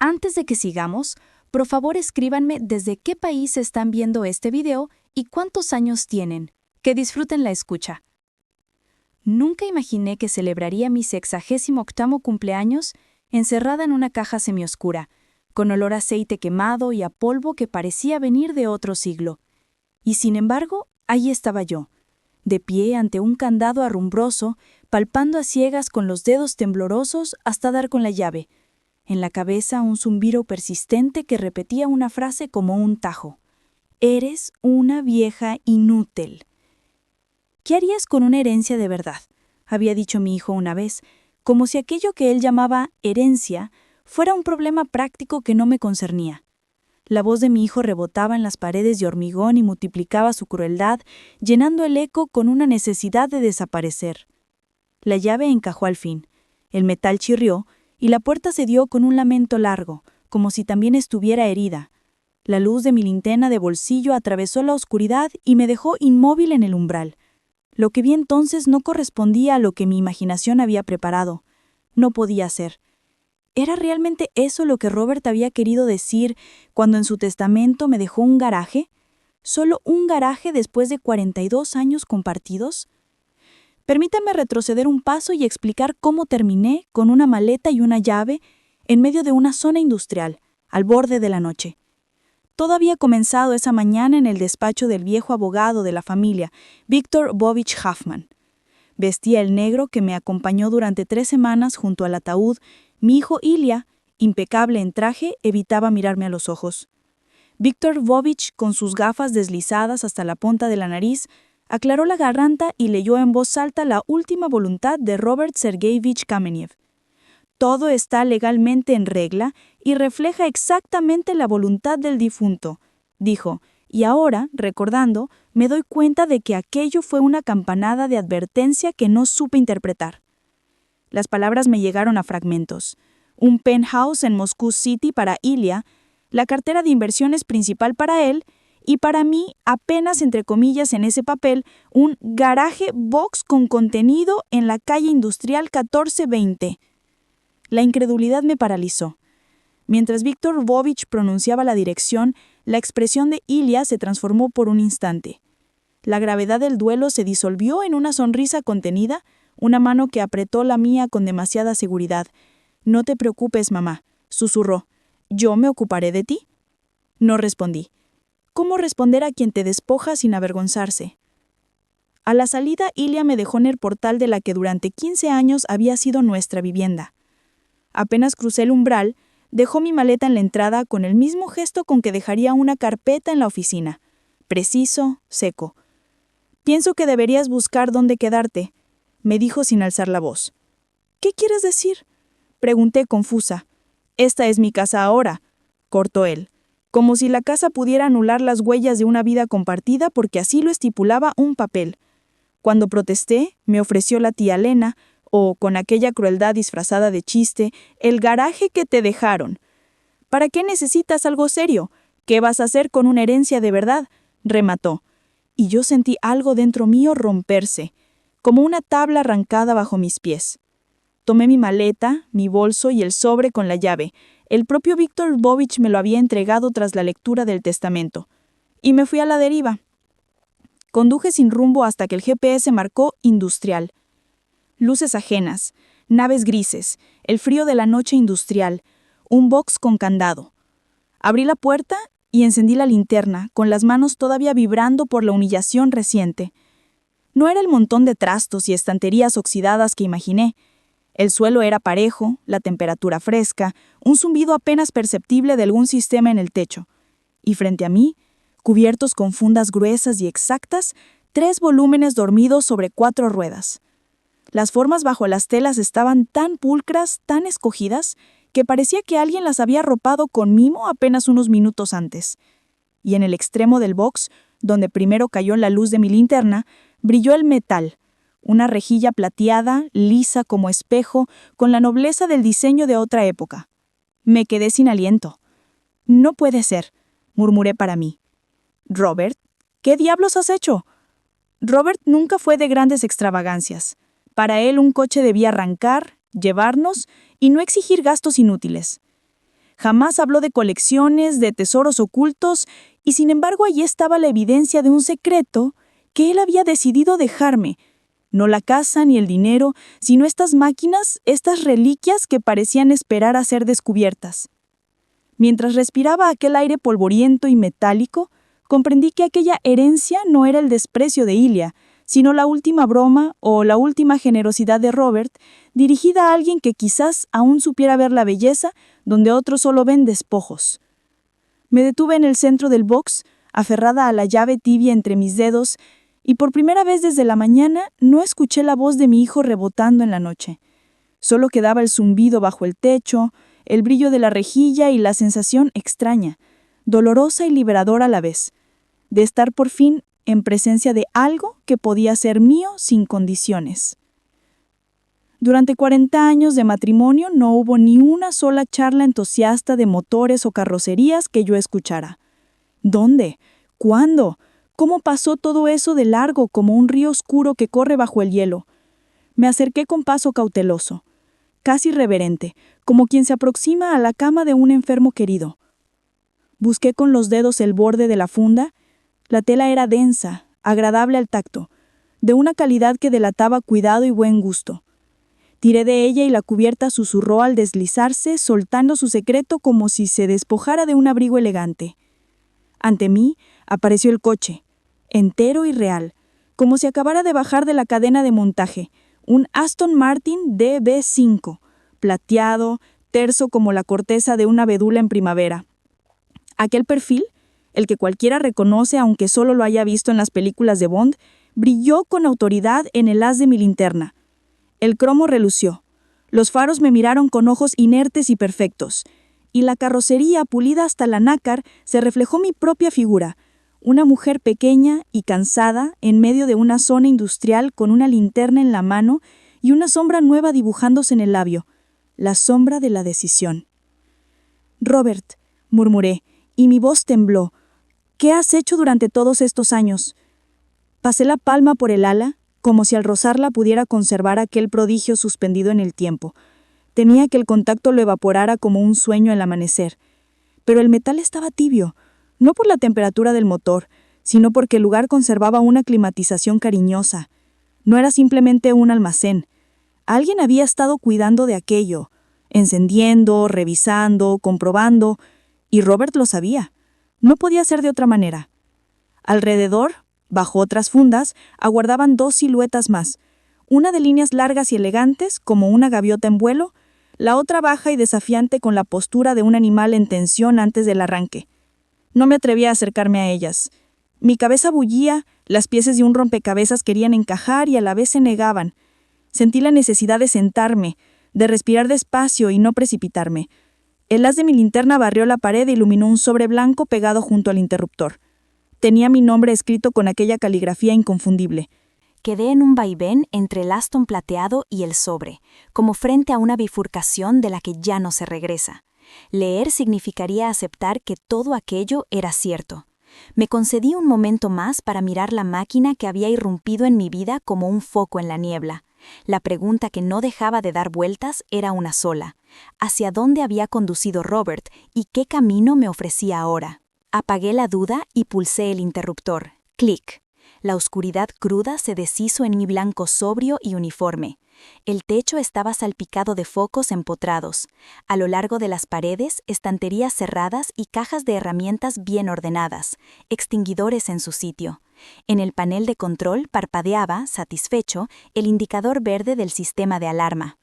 Antes de que sigamos, por favor escríbanme desde qué país están viendo este video y cuántos años tienen. Que disfruten la escucha. Nunca imaginé que celebraría mi 68º cumpleaños encerrada en una caja semioscura, con olor a aceite quemado y a polvo que parecía venir de otro siglo. Y sin embargo, ahí estaba yo, de pie ante un candado arrumbroso, palpando a ciegas con los dedos temblorosos hasta dar con la llave. En la cabeza un zumbido persistente que repetía una frase como un tajo. «Eres una vieja inútil». «¿Qué harías con una herencia de verdad?», había dicho mi hijo una vez, como si aquello que él llamaba herencia fuera un problema práctico que no me concernía. La voz de mi hijo rebotaba en las paredes de hormigón y multiplicaba su crueldad, llenando el eco con una necesidad de desaparecer. La llave encajó al fin, el metal chirrió y la puerta se dio con un lamento largo, como si también estuviera herida. La luz de mi linterna de bolsillo atravesó la oscuridad y me dejó inmóvil en el umbral. Lo que vi entonces no correspondía a lo que mi imaginación había preparado. No podía ser. ¿Era realmente eso lo que Robert había querido decir cuando en su testamento me dejó un garaje? ¿Solo un garaje después de 42 años compartidos? Permítame retroceder un paso y explicar cómo terminé con una maleta y una llave en medio de una zona industrial, al borde de la noche. Todo había comenzado esa mañana en el despacho del viejo abogado de la familia, Victor Bovich Huffman. Vestía el negro que me acompañó durante 3 semanas junto al ataúd. Mi hijo Ilya, impecable en traje, evitaba mirarme a los ojos. Victor Bovich, con sus gafas deslizadas hasta la punta de la nariz, aclaró la garganta y leyó en voz alta la última voluntad de Robert Sergeyevich Kamenev. Todo está legalmente en regla y refleja exactamente la voluntad del difunto, dijo, y ahora, recordando, me doy cuenta de que aquello fue una campanada de advertencia que no supe interpretar. Las palabras me llegaron a fragmentos. Un penthouse en Moscú City para Ilya, la cartera de inversiones principal para él, y para mí, apenas entre comillas en ese papel, un garaje box con contenido en la calle industrial 1420. La incredulidad me paralizó. Mientras Víctor Bovich pronunciaba la dirección, la expresión de Ilya se transformó por un instante. La gravedad del duelo se disolvió en una sonrisa contenida, una mano que apretó la mía con demasiada seguridad. «No te preocupes, mamá», susurró. «Yo me ocuparé de ti». No respondí. ¿Cómo responder a quien te despoja sin avergonzarse? A la salida, Ilya me dejó en el portal de la que durante 15 años había sido nuestra vivienda. Apenas crucé el umbral, dejó mi maleta en la entrada con el mismo gesto con que dejaría una carpeta en la oficina. Preciso, seco. «Pienso que deberías buscar dónde quedarte», me dijo sin alzar la voz. «¿Qué quieres decir?», pregunté confusa. «Esta es mi casa ahora», cortó él, como si la casa pudiera anular las huellas de una vida compartida porque así lo estipulaba un papel. Cuando protesté, me ofreció la tía Lena, o, con aquella crueldad disfrazada de chiste, «el garaje que te dejaron». «¿Para qué necesitas algo serio? ¿Qué vas a hacer con una herencia de verdad?», remató. Y yo sentí algo dentro mío romperse, como una tabla arrancada bajo mis pies. Tomé mi maleta, mi bolso y el sobre con la llave. El propio Víctor Bovich me lo había entregado tras la lectura del testamento. Y me fui a la deriva. Conduje sin rumbo hasta que el GPS marcó industrial. Luces ajenas, naves grises, el frío de la noche industrial, un box con candado. Abrí la puerta y encendí la linterna, con las manos todavía vibrando por la humillación reciente. No era el montón de trastos y estanterías oxidadas que imaginé. El suelo era parejo, la temperatura fresca, un zumbido apenas perceptible de algún sistema en el techo. Y frente a mí, cubiertos con fundas gruesas y exactas, 3 volúmenes dormidos sobre 4 ruedas. Las formas bajo las telas estaban tan pulcras, tan escogidas, que parecía que alguien las había arropado con mimo apenas unos minutos antes. Y en el extremo del box, donde primero cayó la luz de mi linterna, brilló el metal, una rejilla plateada, lisa como espejo, con la nobleza del diseño de otra época. Me quedé sin aliento. «No puede ser», murmuré para mí. «Robert, ¿qué diablos has hecho?». Robert nunca fue de grandes extravagancias. Para él un coche debía arrancar, llevarnos y no exigir gastos inútiles. Jamás habló de colecciones, de tesoros ocultos, y sin embargo allí estaba la evidencia de un secreto que él había decidido dejarme. No la casa ni el dinero, sino estas máquinas, estas reliquias que parecían esperar a ser descubiertas. Mientras respiraba aquel aire polvoriento y metálico, comprendí que aquella herencia no era el desprecio de Ilia, sino la última broma o la última generosidad de Robert, dirigida a alguien que quizás aún supiera ver la belleza donde otros solo ven despojos. Me detuve en el centro del box, aferrada a la llave tibia entre mis dedos, y por primera vez desde la mañana no escuché la voz de mi hijo rebotando en la noche. Solo quedaba el zumbido bajo el techo, el brillo de la rejilla y la sensación extraña, dolorosa y liberadora a la vez, de estar por fin en presencia de algo que podía ser mío sin condiciones. Durante 40 años de matrimonio no hubo ni una sola charla entusiasta de motores o carrocerías que yo escuchara. ¿Dónde? ¿Cuándo? ¿Cómo pasó todo eso de largo como un río oscuro que corre bajo el hielo? Me acerqué con paso cauteloso, casi reverente, como quien se aproxima a la cama de un enfermo querido. Busqué con los dedos el borde de la funda. La tela era densa, agradable al tacto, de una calidad que delataba cuidado y buen gusto. Tiré de ella y la cubierta susurró al deslizarse, soltando su secreto como si se despojara de un abrigo elegante. Ante mí apareció el coche, entero y real, como si acabara de bajar de la cadena de montaje, un Aston Martin DB5, plateado, terso como la corteza de una abedula en primavera. Aquel perfil, el que cualquiera reconoce aunque solo lo haya visto en las películas de Bond, brilló con autoridad en el haz de mi linterna. El cromo relució. Los faros me miraron con ojos inertes y perfectos, y la carrocería pulida hasta la nácar se reflejó mi propia figura, una mujer pequeña y cansada en medio de una zona industrial con una linterna en la mano y una sombra nueva dibujándose en el labio, la sombra de la decisión. «Robert», murmuré, y mi voz tembló. «¿Qué has hecho durante todos estos años?» Pasé la palma por el ala, como si al rozarla pudiera conservar aquel prodigio suspendido en el tiempo. Temía que el contacto lo evaporara como un sueño al amanecer. Pero el metal estaba tibio, no por la temperatura del motor, sino porque el lugar conservaba una climatización cariñosa. No era simplemente un almacén. Alguien había estado cuidando de aquello, encendiendo, revisando, comprobando, y Robert lo sabía. No podía ser de otra manera. Alrededor, bajo otras fundas, aguardaban dos siluetas más, una de líneas largas y elegantes, como una gaviota en vuelo, la otra baja y desafiante con la postura de un animal en tensión antes del arranque. No me atreví a acercarme a ellas. Mi cabeza bullía, las piezas de un rompecabezas querían encajar y a la vez se negaban. Sentí la necesidad de sentarme, de respirar despacio y no precipitarme. El haz de mi linterna barrió la pared e iluminó un sobre blanco pegado junto al interruptor. Tenía mi nombre escrito con aquella caligrafía inconfundible. Quedé en un vaivén entre el Aston plateado y el sobre, como frente a una bifurcación de la que ya no se regresa. Leer significaría aceptar que todo aquello era cierto. Me concedí un momento más para mirar la máquina que había irrumpido en mi vida como un foco en la niebla. La pregunta que no dejaba de dar vueltas era una sola: ¿hacia dónde había conducido Robert y qué camino me ofrecía ahora? Apagué la duda y pulsé el interruptor. Clic. La oscuridad cruda se deshizo en mi blanco sobrio y uniforme. El techo estaba salpicado de focos empotrados. A lo largo de las paredes, estanterías cerradas y cajas de herramientas bien ordenadas, extinguidores en su sitio. En el panel de control parpadeaba, satisfecho, el indicador verde del sistema de alarma.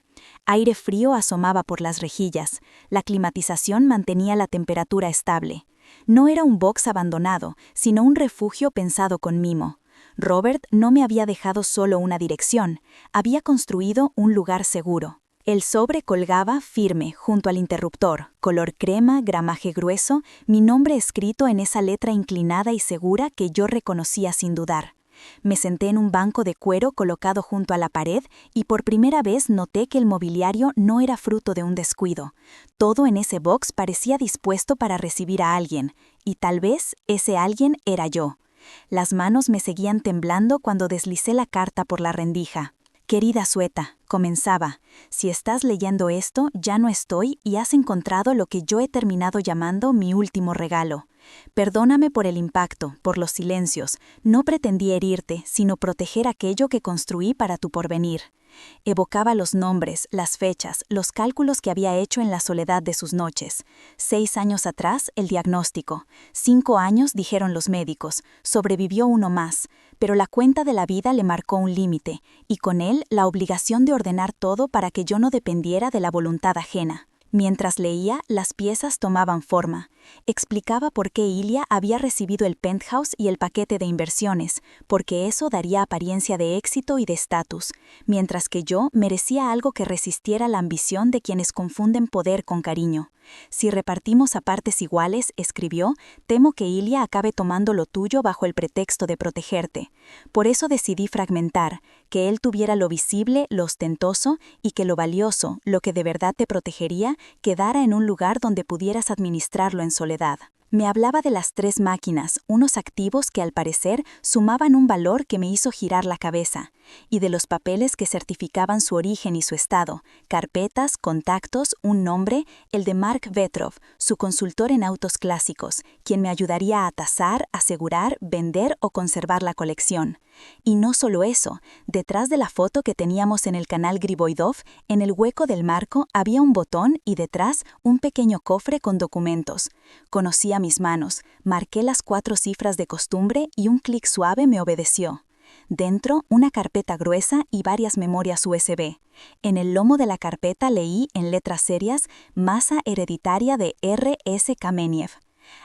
Aire frío asomaba por las rejillas. La climatización mantenía la temperatura estable. No era un box abandonado, sino un refugio pensado con mimo. Robert no me había dejado solo una dirección, había construido un lugar seguro. El sobre colgaba firme junto al interruptor, color crema, gramaje grueso, mi nombre escrito en esa letra inclinada y segura que yo reconocía sin dudar. Me senté en un banco de cuero colocado junto a la pared y por primera vez noté que el mobiliario no era fruto de un descuido. Todo en ese box parecía dispuesto para recibir a alguien, y tal vez ese alguien era yo. Las manos me seguían temblando cuando deslicé la carta por la rendija. Querida Sueta, comenzaba, si estás leyendo esto, ya no estoy y has encontrado lo que yo he terminado llamando mi último regalo. Perdóname por el impacto, por los silencios. No pretendí herirte, sino proteger aquello que construí para tu porvenir. Evocaba los nombres, las fechas, los cálculos que había hecho en la soledad de sus noches. 6 años atrás, el diagnóstico. 5 años, dijeron los médicos. Sobrevivió uno más. Pero la cuenta de la vida le marcó un límite, y con él la obligación de ordenar todo para que yo no dependiera de la voluntad ajena. Mientras leía, las piezas tomaban forma. Explicaba por qué Ilia había recibido el penthouse y el paquete de inversiones, porque eso daría apariencia de éxito y de estatus, mientras que yo merecía algo que resistiera la ambición de quienes confunden poder con cariño. Si repartimos a partes iguales, escribió, temo que Ilia acabe tomando lo tuyo bajo el pretexto de protegerte. Por eso decidí fragmentar, que él tuviera lo visible, lo ostentoso, y que lo valioso, lo que de verdad te protegería, quedara en un lugar donde pudieras administrarlo en soledad. Me hablaba de las 3 máquinas, unos activos que al parecer sumaban un valor que me hizo girar la cabeza, y de los papeles que certificaban su origen y su estado, carpetas, contactos, un nombre, el de Mark Vetrov, su consultor en autos clásicos, quien me ayudaría a tasar, asegurar, vender o conservar la colección. Y no solo eso, detrás de la foto que teníamos en el canal Griboidov, en el hueco del marco había un botón y detrás un pequeño cofre con documentos. Conocía mis manos, marqué las 4 cifras de costumbre y un clic suave me obedeció. Dentro, una carpeta gruesa y varias memorias USB. En el lomo de la carpeta leí, en letras serias, masa hereditaria de R.S. Kameniev.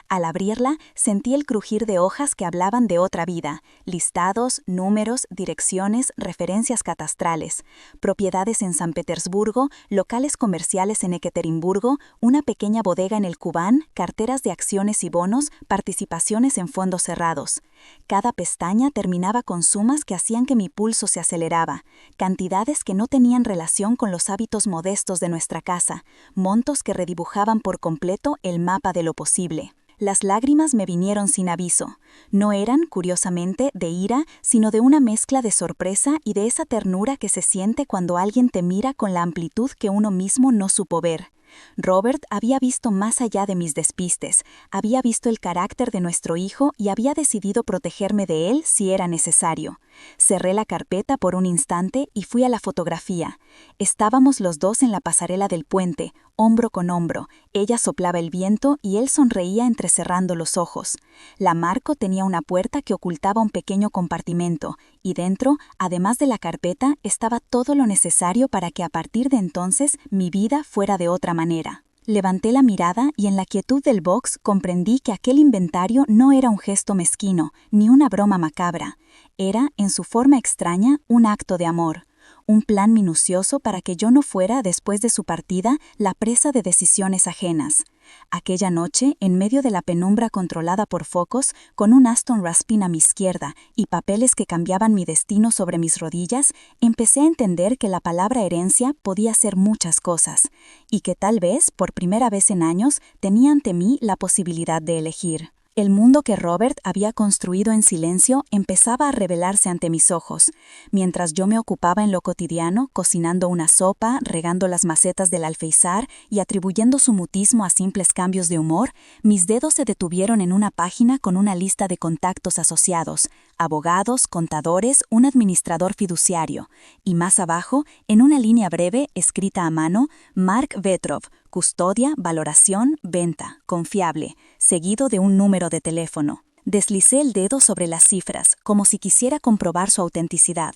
Al abrirla, sentí el crujir de hojas que hablaban de otra vida, listados, números, direcciones, referencias catastrales, propiedades en San Petersburgo, locales comerciales en Ekaterimburgo, una pequeña bodega en el Kubán, carteras de acciones y bonos, participaciones en fondos cerrados. Cada pestaña terminaba con sumas que hacían que mi pulso se aceleraba, cantidades que no tenían relación con los hábitos modestos de nuestra casa, montos que redibujaban por completo el mapa de lo posible. Las lágrimas me vinieron sin aviso. No eran, curiosamente, de ira, sino de una mezcla de sorpresa y de esa ternura que se siente cuando alguien te mira con la amplitud que uno mismo no supo ver. Robert había visto más allá de mis despistes, había visto el carácter de nuestro hijo y había decidido protegerme de él si era necesario. Cerré la carpeta por un instante y fui a la fotografía. Estábamos los dos en la pasarela del puente, hombro con hombro. Ella soplaba el viento y él sonreía entrecerrando los ojos. La marco tenía una puerta que ocultaba un pequeño compartimento, y dentro, además de la carpeta, estaba todo lo necesario para que a partir de entonces mi vida fuera de otra manera. Levanté la mirada y en la quietud del box comprendí que aquel inventario no era un gesto mezquino, ni una broma macabra. Era, en su forma extraña, un acto de amor. Un plan minucioso para que yo no fuera, después de su partida, la presa de decisiones ajenas. Aquella noche, en medio de la penumbra controlada por focos, con un Aston Raspin a mi izquierda y papeles que cambiaban mi destino sobre mis rodillas, empecé a entender que la palabra herencia podía ser muchas cosas, y que tal vez, por primera vez en años, tenía ante mí la posibilidad de elegir. El mundo que Robert había construido en silencio empezaba a revelarse ante mis ojos. Mientras yo me ocupaba en lo cotidiano, cocinando una sopa, regando las macetas del alféizar y atribuyendo su mutismo a simples cambios de humor, mis dedos se detuvieron en una página con una lista de contactos asociados, abogados, contadores, un administrador fiduciario, y más abajo, en una línea breve, escrita a mano, Mark Vetrov, custodia, valoración, venta, confiable, seguido de un número de teléfono. Deslicé el dedo sobre las cifras, como si quisiera comprobar su autenticidad.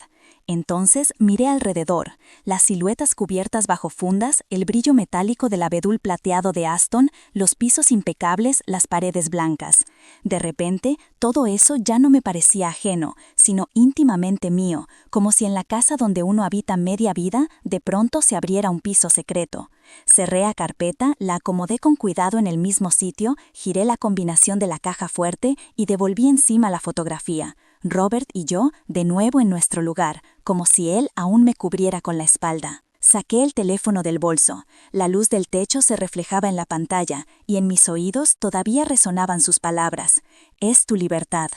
Entonces miré alrededor, las siluetas cubiertas bajo fundas, el brillo metálico del abedul plateado de Aston, los pisos impecables, las paredes blancas. De repente, todo eso ya no me parecía ajeno, sino íntimamente mío, como si en la casa donde uno habita media vida, de pronto se abriera un piso secreto. Cerré a carpeta, la acomodé con cuidado en el mismo sitio, giré la combinación de la caja fuerte y devolví encima la fotografía. Robert y yo, de nuevo en nuestro lugar, como si él aún me cubriera con la espalda. Saqué el teléfono del bolso. La luz del techo se reflejaba en la pantalla, y en mis oídos todavía resonaban sus palabras. «Es tu libertad».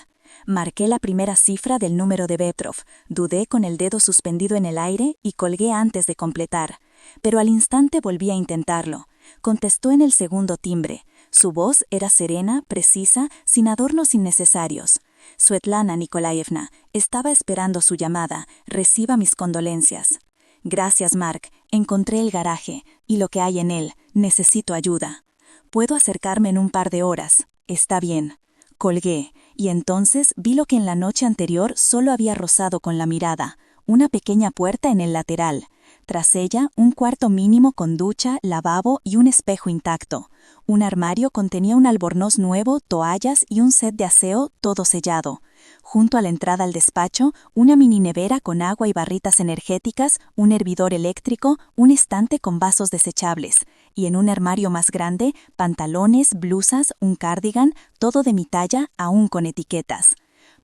Marqué la primera cifra del número de Petrov, dudé con el dedo suspendido en el aire y colgué antes de completar. Pero al instante volví a intentarlo. Contestó en el segundo timbre. Su voz era serena, precisa, sin adornos innecesarios. Svetlana Nikolaevna, estaba esperando su llamada. Reciba mis condolencias. Gracias, Mark. Encontré el garaje, y lo que hay en él. Necesito ayuda. Puedo acercarme en un par de horas. Está bien. Colgué, y entonces vi lo que en la noche anterior solo había rozado con la mirada. Una pequeña puerta en el lateral. Tras ella, un cuarto mínimo con ducha, lavabo y un espejo intacto. Un armario contenía un albornoz nuevo, toallas y un set de aseo, todo sellado. Junto a la entrada al despacho, una mini nevera con agua y barritas energéticas, un hervidor eléctrico, un estante con vasos desechables. Y en un armario más grande, pantalones, blusas, un cardigan, todo de mi talla, aún con etiquetas.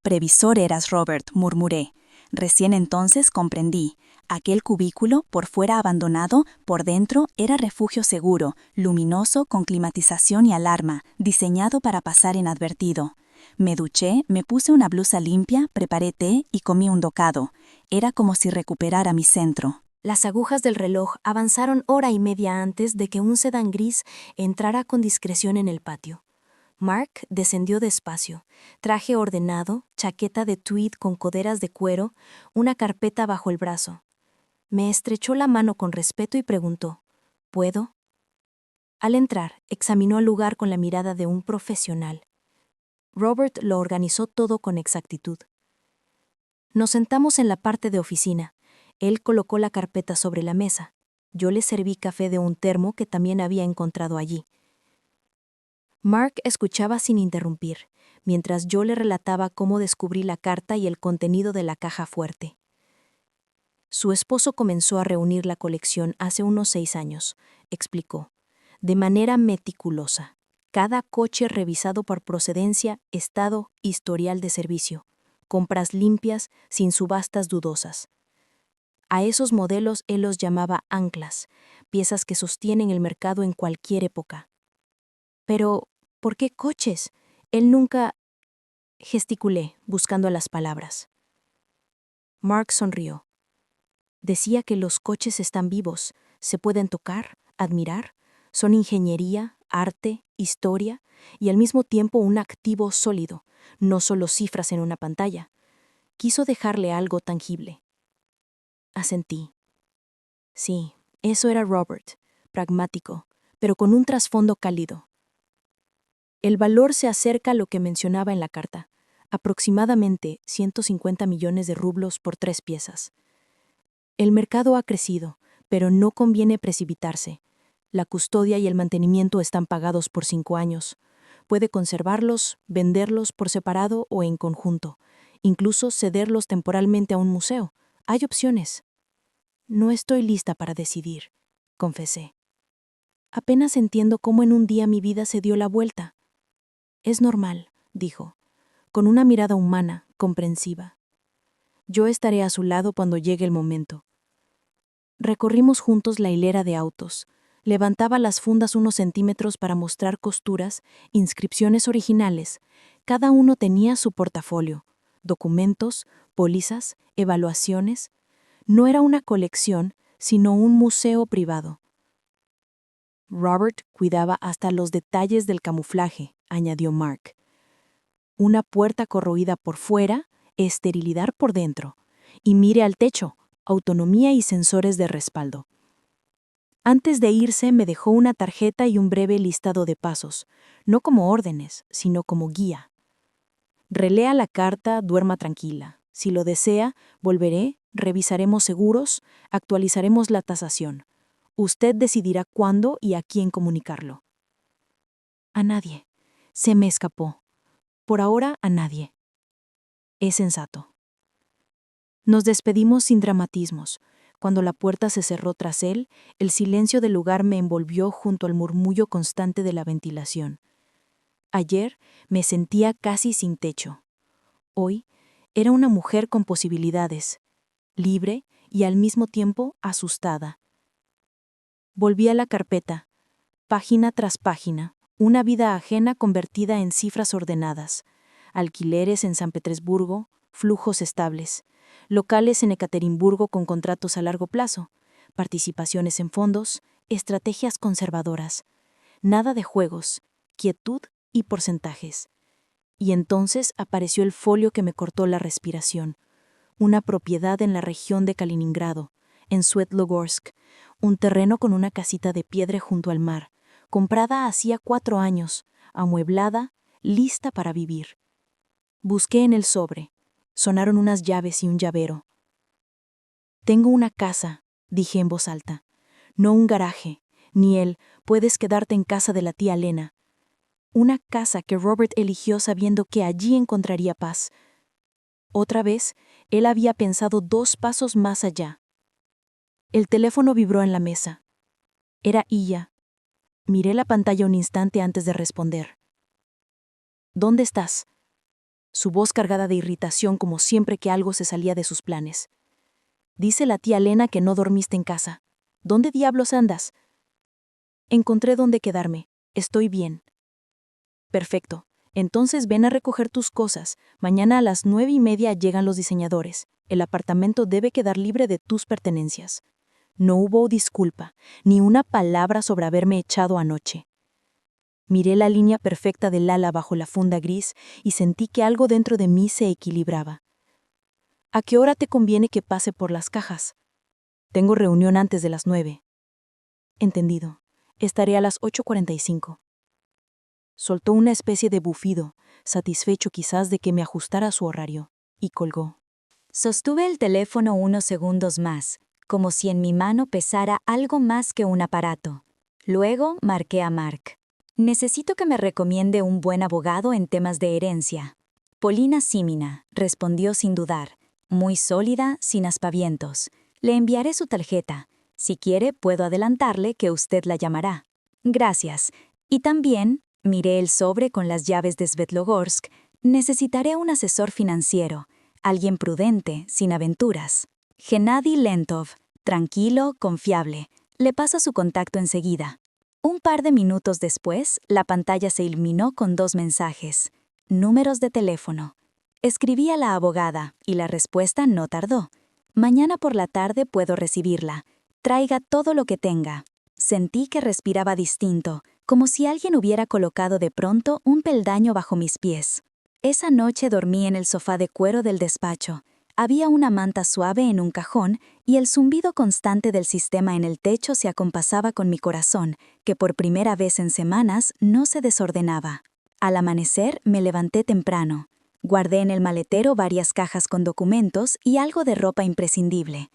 «Previsor eras, Robert», murmuré. Recién entonces comprendí. Aquel cubículo, por fuera abandonado, por dentro era refugio seguro, luminoso, con climatización y alarma, diseñado para pasar inadvertido. Me duché, me puse una blusa limpia, preparé té y comí un docado. Era como si recuperara mi centro. Las agujas del reloj avanzaron hora y media antes de que un sedán gris entrara con discreción en el patio. Mark descendió despacio, traje ordenado, chaqueta de tweed con coderas de cuero, una carpeta bajo el brazo. Me estrechó la mano con respeto y preguntó, ¿puedo? Al entrar, examinó el lugar con la mirada de un profesional. Robert lo organizó todo con exactitud. Nos sentamos en la parte de oficina. Él colocó la carpeta sobre la mesa. Yo le serví café de un termo que también había encontrado allí. Mark escuchaba sin interrumpir, mientras yo le relataba cómo descubrí la carta y el contenido de la caja fuerte. Su esposo comenzó a reunir la colección hace unos 6 años, explicó, de manera meticulosa. Cada coche revisado por procedencia, estado, historial de servicio, compras limpias, sin subastas dudosas. A esos modelos él los llamaba anclas, piezas que sostienen el mercado en cualquier época. Pero, ¿por qué coches? Él nunca... Gesticulé, buscando las palabras. Mark sonrió. Decía que los coches están vivos, se pueden tocar, admirar, son ingeniería, arte, historia y al mismo tiempo un activo sólido, no solo cifras en una pantalla. Quiso dejarle algo tangible. Asentí. Sí, eso era Robert, pragmático, pero con un trasfondo cálido. El valor se acerca a lo que mencionaba en la carta, aproximadamente 150 millones de rublos por 3 piezas. El mercado ha crecido, pero no conviene precipitarse. La custodia y el mantenimiento están pagados por 5 años. Puede conservarlos, venderlos por separado o en conjunto, incluso cederlos temporalmente a un museo. Hay opciones. No estoy lista para decidir, confesé. Apenas entiendo cómo en un día mi vida se dio la vuelta. Es normal, dijo, con una mirada humana, comprensiva. Yo estaré a su lado cuando llegue el momento. Recorrimos juntos la hilera de autos. Levantaba las fundas unos centímetros para mostrar costuras, inscripciones originales. Cada uno tenía su portafolio, documentos, pólizas, evaluaciones. No era una colección, sino un museo privado. Robert cuidaba hasta los detalles del camuflaje, añadió Mark. Una puerta corroída por fuera, esterilidad por dentro. Y mire al techo, autonomía y sensores de respaldo. Antes de irse me dejó una tarjeta y un breve listado de pasos, no como órdenes, sino como guía. Relea la carta, duerma tranquila. Si lo desea, volveré, revisaremos seguros, actualizaremos la tasación. Usted decidirá cuándo y a quién comunicarlo. A nadie. Se me escapó. Por ahora, a nadie. Es sensato. Nos despedimos sin dramatismos. Cuando la puerta se cerró tras él, el silencio del lugar me envolvió junto al murmullo constante de la ventilación. Ayer me sentía casi sin techo. Hoy era una mujer con posibilidades, libre y al mismo tiempo asustada. Volví a la carpeta, página tras página, una vida ajena convertida en cifras ordenadas. alquileres en San Petersburgo, flujos estables, locales en Ekaterimburgo con contratos a largo plazo, participaciones en fondos, estrategias conservadoras, nada de juegos, quietud y porcentajes. Y entonces apareció el folio que me cortó la respiración, una propiedad en la región de Kaliningrado, en Svetlogorsk, un terreno con una casita de piedra junto al mar, comprada hacía 4 años, amueblada, lista para vivir. Busqué en el sobre. Sonaron unas llaves y un llavero. Tengo una casa, dije en voz alta. No un garaje, ni el puedes quedarte en casa de la tía Lena. Una casa que Robert eligió sabiendo que allí encontraría paz. Otra vez, él había pensado 2 pasos más allá. El teléfono vibró en la mesa. Era Illa. Miré la pantalla un instante antes de responder. ¿Dónde estás? Su voz cargada de irritación como siempre que algo se salía de sus planes. Dice la tía Lena que no dormiste en casa. ¿Dónde diablos andas? Encontré dónde quedarme. Estoy bien. Perfecto. Entonces ven a recoger tus cosas. Mañana a las 9:30 llegan los diseñadores. El apartamento debe quedar libre de tus pertenencias. No hubo disculpa, ni una palabra sobre haberme echado anoche. Miré la línea perfecta del ala bajo la funda gris y sentí que algo dentro de mí se equilibraba. ¿A qué hora te conviene que pase por las cajas? Tengo reunión antes de las 9. Entendido. Estaré a las 8:45. Soltó una especie de bufido, satisfecho quizás de que me ajustara a su horario, y colgó. Sostuve el teléfono unos segundos más, como si en mi mano pesara algo más que un aparato. Luego marqué a Mark. Necesito que me recomiende un buen abogado en temas de herencia. Polina Símina, respondió sin dudar. Muy sólida, sin aspavientos. Le enviaré su tarjeta. Si quiere, puedo adelantarle que usted la llamará. Gracias. Y también, miré el sobre con las llaves de Svetlogorsk, necesitaré un asesor financiero, alguien prudente, sin aventuras. Gennady Lentov, tranquilo, confiable. Le paso su contacto enseguida. Un par de minutos después, la pantalla se iluminó con 2 mensajes. Números de teléfono. Escribí a la abogada, y la respuesta no tardó. Mañana por la tarde puedo recibirla. Traiga todo lo que tenga. Sentí que respiraba distinto, como si alguien hubiera colocado de pronto un peldaño bajo mis pies. Esa noche dormí en el sofá de cuero del despacho. Había una manta suave en un cajón y el zumbido constante del sistema en el techo se acompasaba con mi corazón, que por primera vez en semanas no se desordenaba. Al amanecer me levanté temprano. Guardé en el maletero varias cajas con documentos y algo de ropa imprescindible.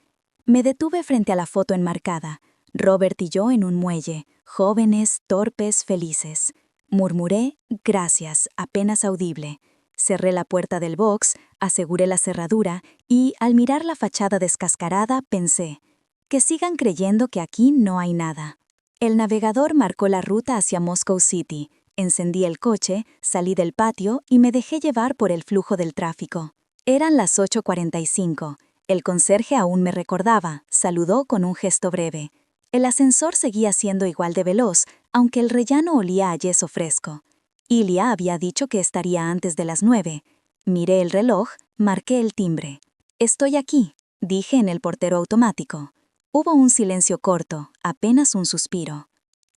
Me detuve frente a la foto enmarcada. Robert y yo en un muelle, jóvenes, torpes, felices. Murmuré, gracias, apenas audible. Cerré la puerta del box, aseguré la cerradura y, al mirar la fachada descascarada, pensé, que sigan creyendo que aquí no hay nada. El navegador marcó la ruta hacia Moscow City. Encendí el coche, salí del patio y me dejé llevar por el flujo del tráfico. Eran las 8:45. El conserje aún me recordaba, saludó con un gesto breve. El ascensor seguía siendo igual de veloz, aunque el rellano olía a yeso fresco. Ilya había dicho que estaría antes de las 9. Miré el reloj, marqué el timbre. «Estoy aquí», dije en el portero automático. Hubo un silencio corto, apenas un suspiro.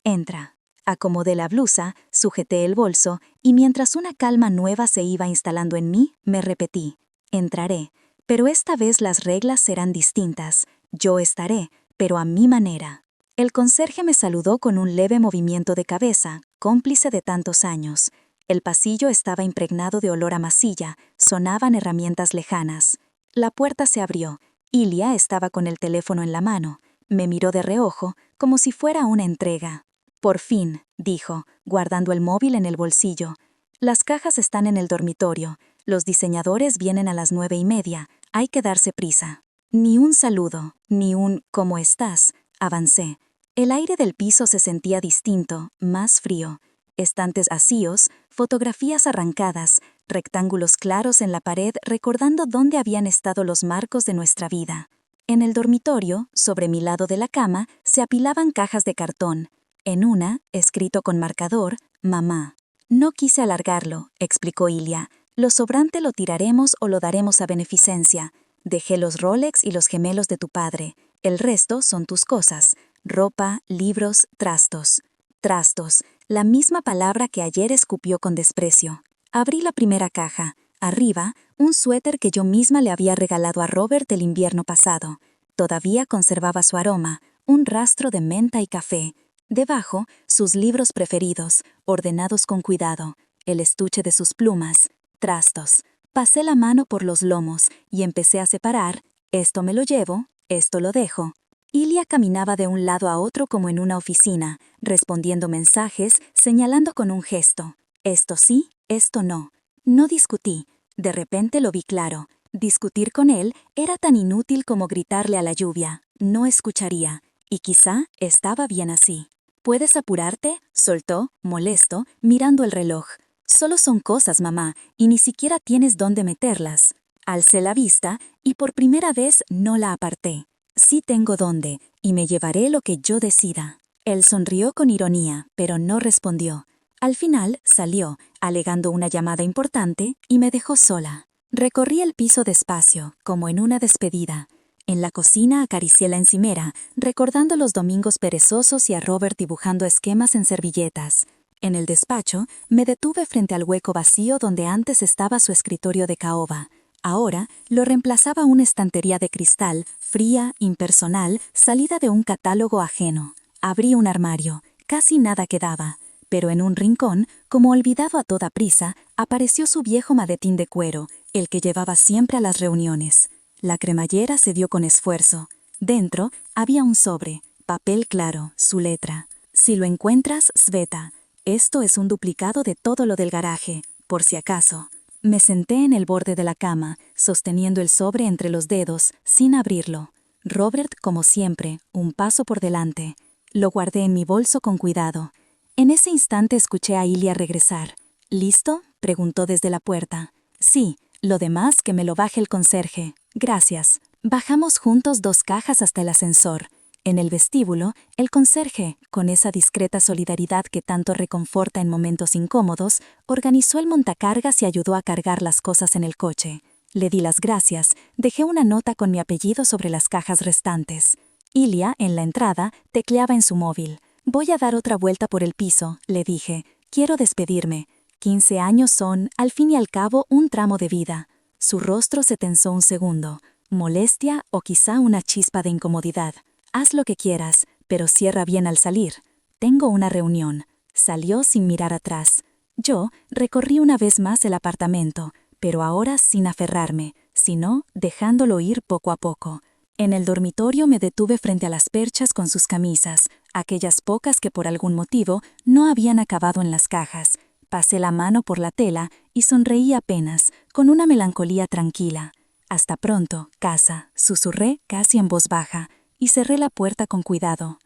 «Entra». Acomodé la blusa, sujeté el bolso, y mientras una calma nueva se iba instalando en mí, me repetí. «Entraré, pero esta vez las reglas serán distintas. Yo estaré, pero a mi manera». El conserje me saludó con un leve movimiento de cabeza, cómplice de tantos años. El pasillo estaba impregnado de olor a masilla, sonaban herramientas lejanas. La puerta se abrió. Ilya estaba con el teléfono en la mano. Me miró de reojo, como si fuera una entrega. «Por fin», dijo, guardando el móvil en el bolsillo. «Las cajas están en el dormitorio. Los diseñadores vienen a las 9:30. Hay que darse prisa». Ni un saludo, ni un «¿cómo estás?». Avancé. El aire del piso se sentía distinto, más frío. Estantes vacíos, fotografías arrancadas, rectángulos claros en la pared recordando dónde habían estado los marcos de nuestra vida. En el dormitorio, sobre mi lado de la cama, se apilaban cajas de cartón. En una, escrito con marcador, «Mamá». No quise alargarlo, explicó Ilya. Lo sobrante lo tiraremos o lo daremos a beneficencia. Dejé los Rolex y los gemelos de tu padre. El resto son tus cosas. Ropa, libros, trastos. Trastos, la misma palabra que ayer escupió con desprecio. Abrí la primera caja. Arriba, un suéter que yo misma le había regalado a Robert el invierno pasado. Todavía conservaba su aroma, un rastro de menta y café. Debajo, sus libros preferidos, ordenados con cuidado, el estuche de sus plumas, trastos. Pasé la mano por los lomos y empecé a separar, esto me lo llevo, esto lo dejo. Ilia caminaba de un lado a otro como en una oficina, respondiendo mensajes, señalando con un gesto. Esto sí, esto no. No discutí. De repente lo vi claro. Discutir con él era tan inútil como gritarle a la lluvia. No escucharía. Y quizá estaba bien así. ¿Puedes apurarte?, soltó, molesto, mirando el reloj. Solo son cosas, mamá, y ni siquiera tienes dónde meterlas. Alcé la vista y por primera vez no la aparté. Sí tengo dónde, y me llevaré lo que yo decida. Él sonrió con ironía, pero no respondió. Al final salió, alegando una llamada importante, y me dejó sola. Recorrí el piso despacio, como en una despedida. En la cocina acaricié la encimera, recordando los domingos perezosos y a Robert dibujando esquemas en servilletas. En el despacho, me detuve frente al hueco vacío donde antes estaba su escritorio de caoba. Ahora lo reemplazaba una estantería de cristal, fría, impersonal, salida de un catálogo ajeno. Abrí un armario. Casi nada quedaba. Pero en un rincón, como olvidado a toda prisa, apareció su viejo maletín de cuero, el que llevaba siempre a las reuniones. La cremallera se dio con esfuerzo. Dentro había un sobre, papel claro, su letra. Si lo encuentras, Sveta. Esto es un duplicado de todo lo del garaje, por si acaso. Me senté en el borde de la cama, sosteniendo el sobre entre los dedos, sin abrirlo. Robert, como siempre, un paso por delante. Lo guardé en mi bolso con cuidado. En ese instante escuché a Ilia regresar. ¿Listo?, preguntó desde la puerta. Sí, lo demás que me lo baje el conserje. Gracias. Bajamos juntos 2 cajas hasta el ascensor. En el vestíbulo, el conserje, con esa discreta solidaridad que tanto reconforta en momentos incómodos, organizó el montacargas y ayudó a cargar las cosas en el coche. Le di las gracias, dejé una nota con mi apellido sobre las cajas restantes. Ilia, en la entrada, tecleaba en su móvil. Voy a dar otra vuelta por el piso, le dije. Quiero despedirme. 15 años son, al fin y al cabo, un tramo de vida. Su rostro se tensó un segundo. Molestia o quizá una chispa de incomodidad. Haz lo que quieras, pero cierra bien al salir. Tengo una reunión. Salió sin mirar atrás. Yo recorrí una vez más el apartamento, pero ahora sin aferrarme, sino dejándolo ir poco a poco. En el dormitorio me detuve frente a las perchas con sus camisas, aquellas pocas que por algún motivo no habían acabado en las cajas. Pasé la mano por la tela y sonreí apenas, con una melancolía tranquila. Hasta pronto, casa, susurré casi en voz baja, y cerré la puerta con cuidado.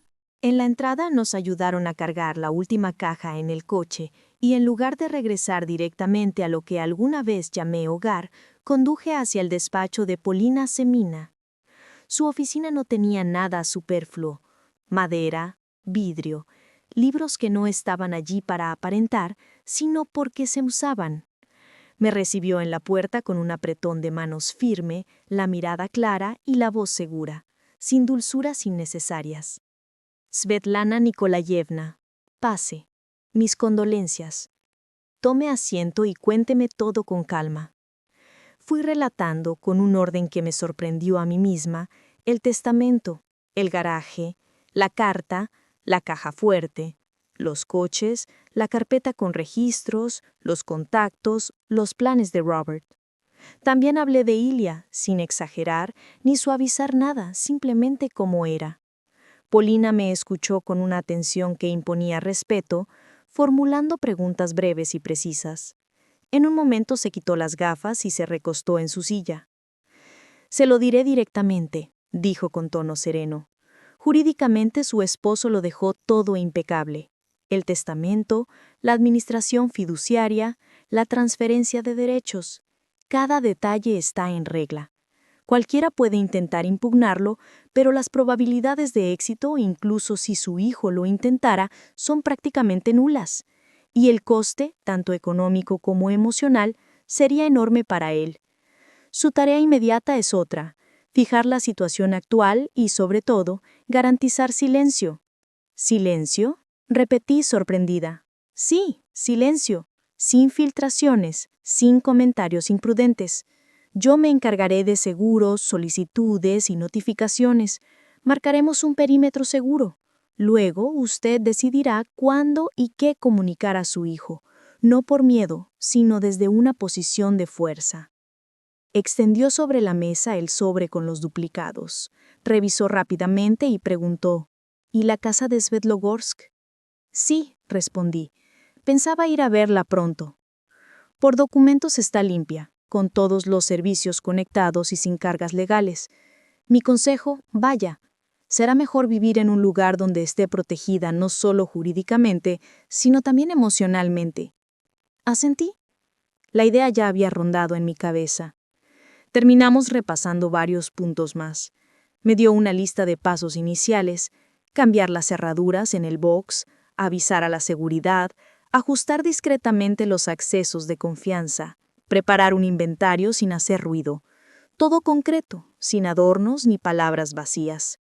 En la entrada nos ayudaron a cargar la última caja en el coche y en lugar de regresar directamente a lo que alguna vez llamé hogar, conduje hacia el despacho de Polina Semina. Su oficina no tenía nada superfluo: madera, vidrio, libros que no estaban allí para aparentar, sino porque se usaban. Me recibió en la puerta con un apretón de manos firme, la mirada clara y la voz segura, sin dulzuras innecesarias. Svetlana Nikolayevna, pase. Mis condolencias. Tome asiento y cuénteme todo con calma. Fui relatando, con un orden que me sorprendió a mí misma, el testamento, el garaje, la carta, la caja fuerte, los coches, la carpeta con registros, los contactos, los planes de Robert. También hablé de Ilia, sin exagerar ni suavizar nada, simplemente como era. Polina me escuchó con una atención que imponía respeto, formulando preguntas breves y precisas. En un momento se quitó las gafas y se recostó en su silla. «Se lo diré directamente», dijo con tono sereno. Jurídicamente su esposo lo dejó todo impecable. El testamento, la administración fiduciaria, la transferencia de derechos. Cada detalle está en regla. Cualquiera puede intentar impugnarlo, pero las probabilidades de éxito, incluso si su hijo lo intentara, son prácticamente nulas. Y el coste, tanto económico como emocional, sería enorme para él. Su tarea inmediata es otra: fijar la situación actual y, sobre todo, garantizar silencio. ¿Silencio?, repetí sorprendida. Sí, silencio, sin filtraciones, sin comentarios imprudentes. Yo me encargaré de seguros, solicitudes y notificaciones. Marcaremos un perímetro seguro. Luego usted decidirá cuándo y qué comunicar a su hijo, no por miedo, sino desde una posición de fuerza. Extendió sobre la mesa el sobre con los duplicados. Revisó rápidamente y preguntó: ¿Y la casa de Svetlogorsk? Sí, respondí. Pensaba ir a verla pronto. Por documentos está limpia, con todos los servicios conectados y sin cargas legales. Mi consejo: vaya. Será mejor vivir en un lugar donde esté protegida no solo jurídicamente, sino también emocionalmente. Asentí. La idea ya había rondado en mi cabeza. Terminamos repasando varios puntos más. Me dio una lista de pasos iniciales: cambiar las cerraduras en el box, avisar a la seguridad, ajustar discretamente los accesos de confianza, preparar un inventario sin hacer ruido. Todo concreto, sin adornos ni palabras vacías.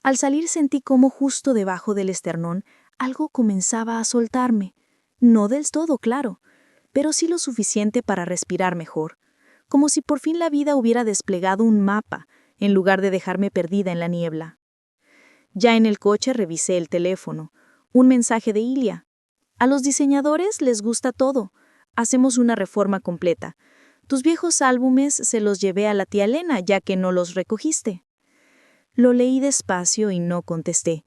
Al salir sentí cómo justo debajo del esternón algo comenzaba a soltarme. No del todo, claro, pero sí lo suficiente para respirar mejor, como si por fin la vida hubiera desplegado un mapa, en lugar de dejarme perdida en la niebla. Ya en el coche revisé el teléfono. Un mensaje de Ilya. A los diseñadores les gusta todo. Hacemos una reforma completa. Tus viejos álbumes se los llevé a la tía Elena, ya que no los recogiste. Lo leí despacio y no contesté.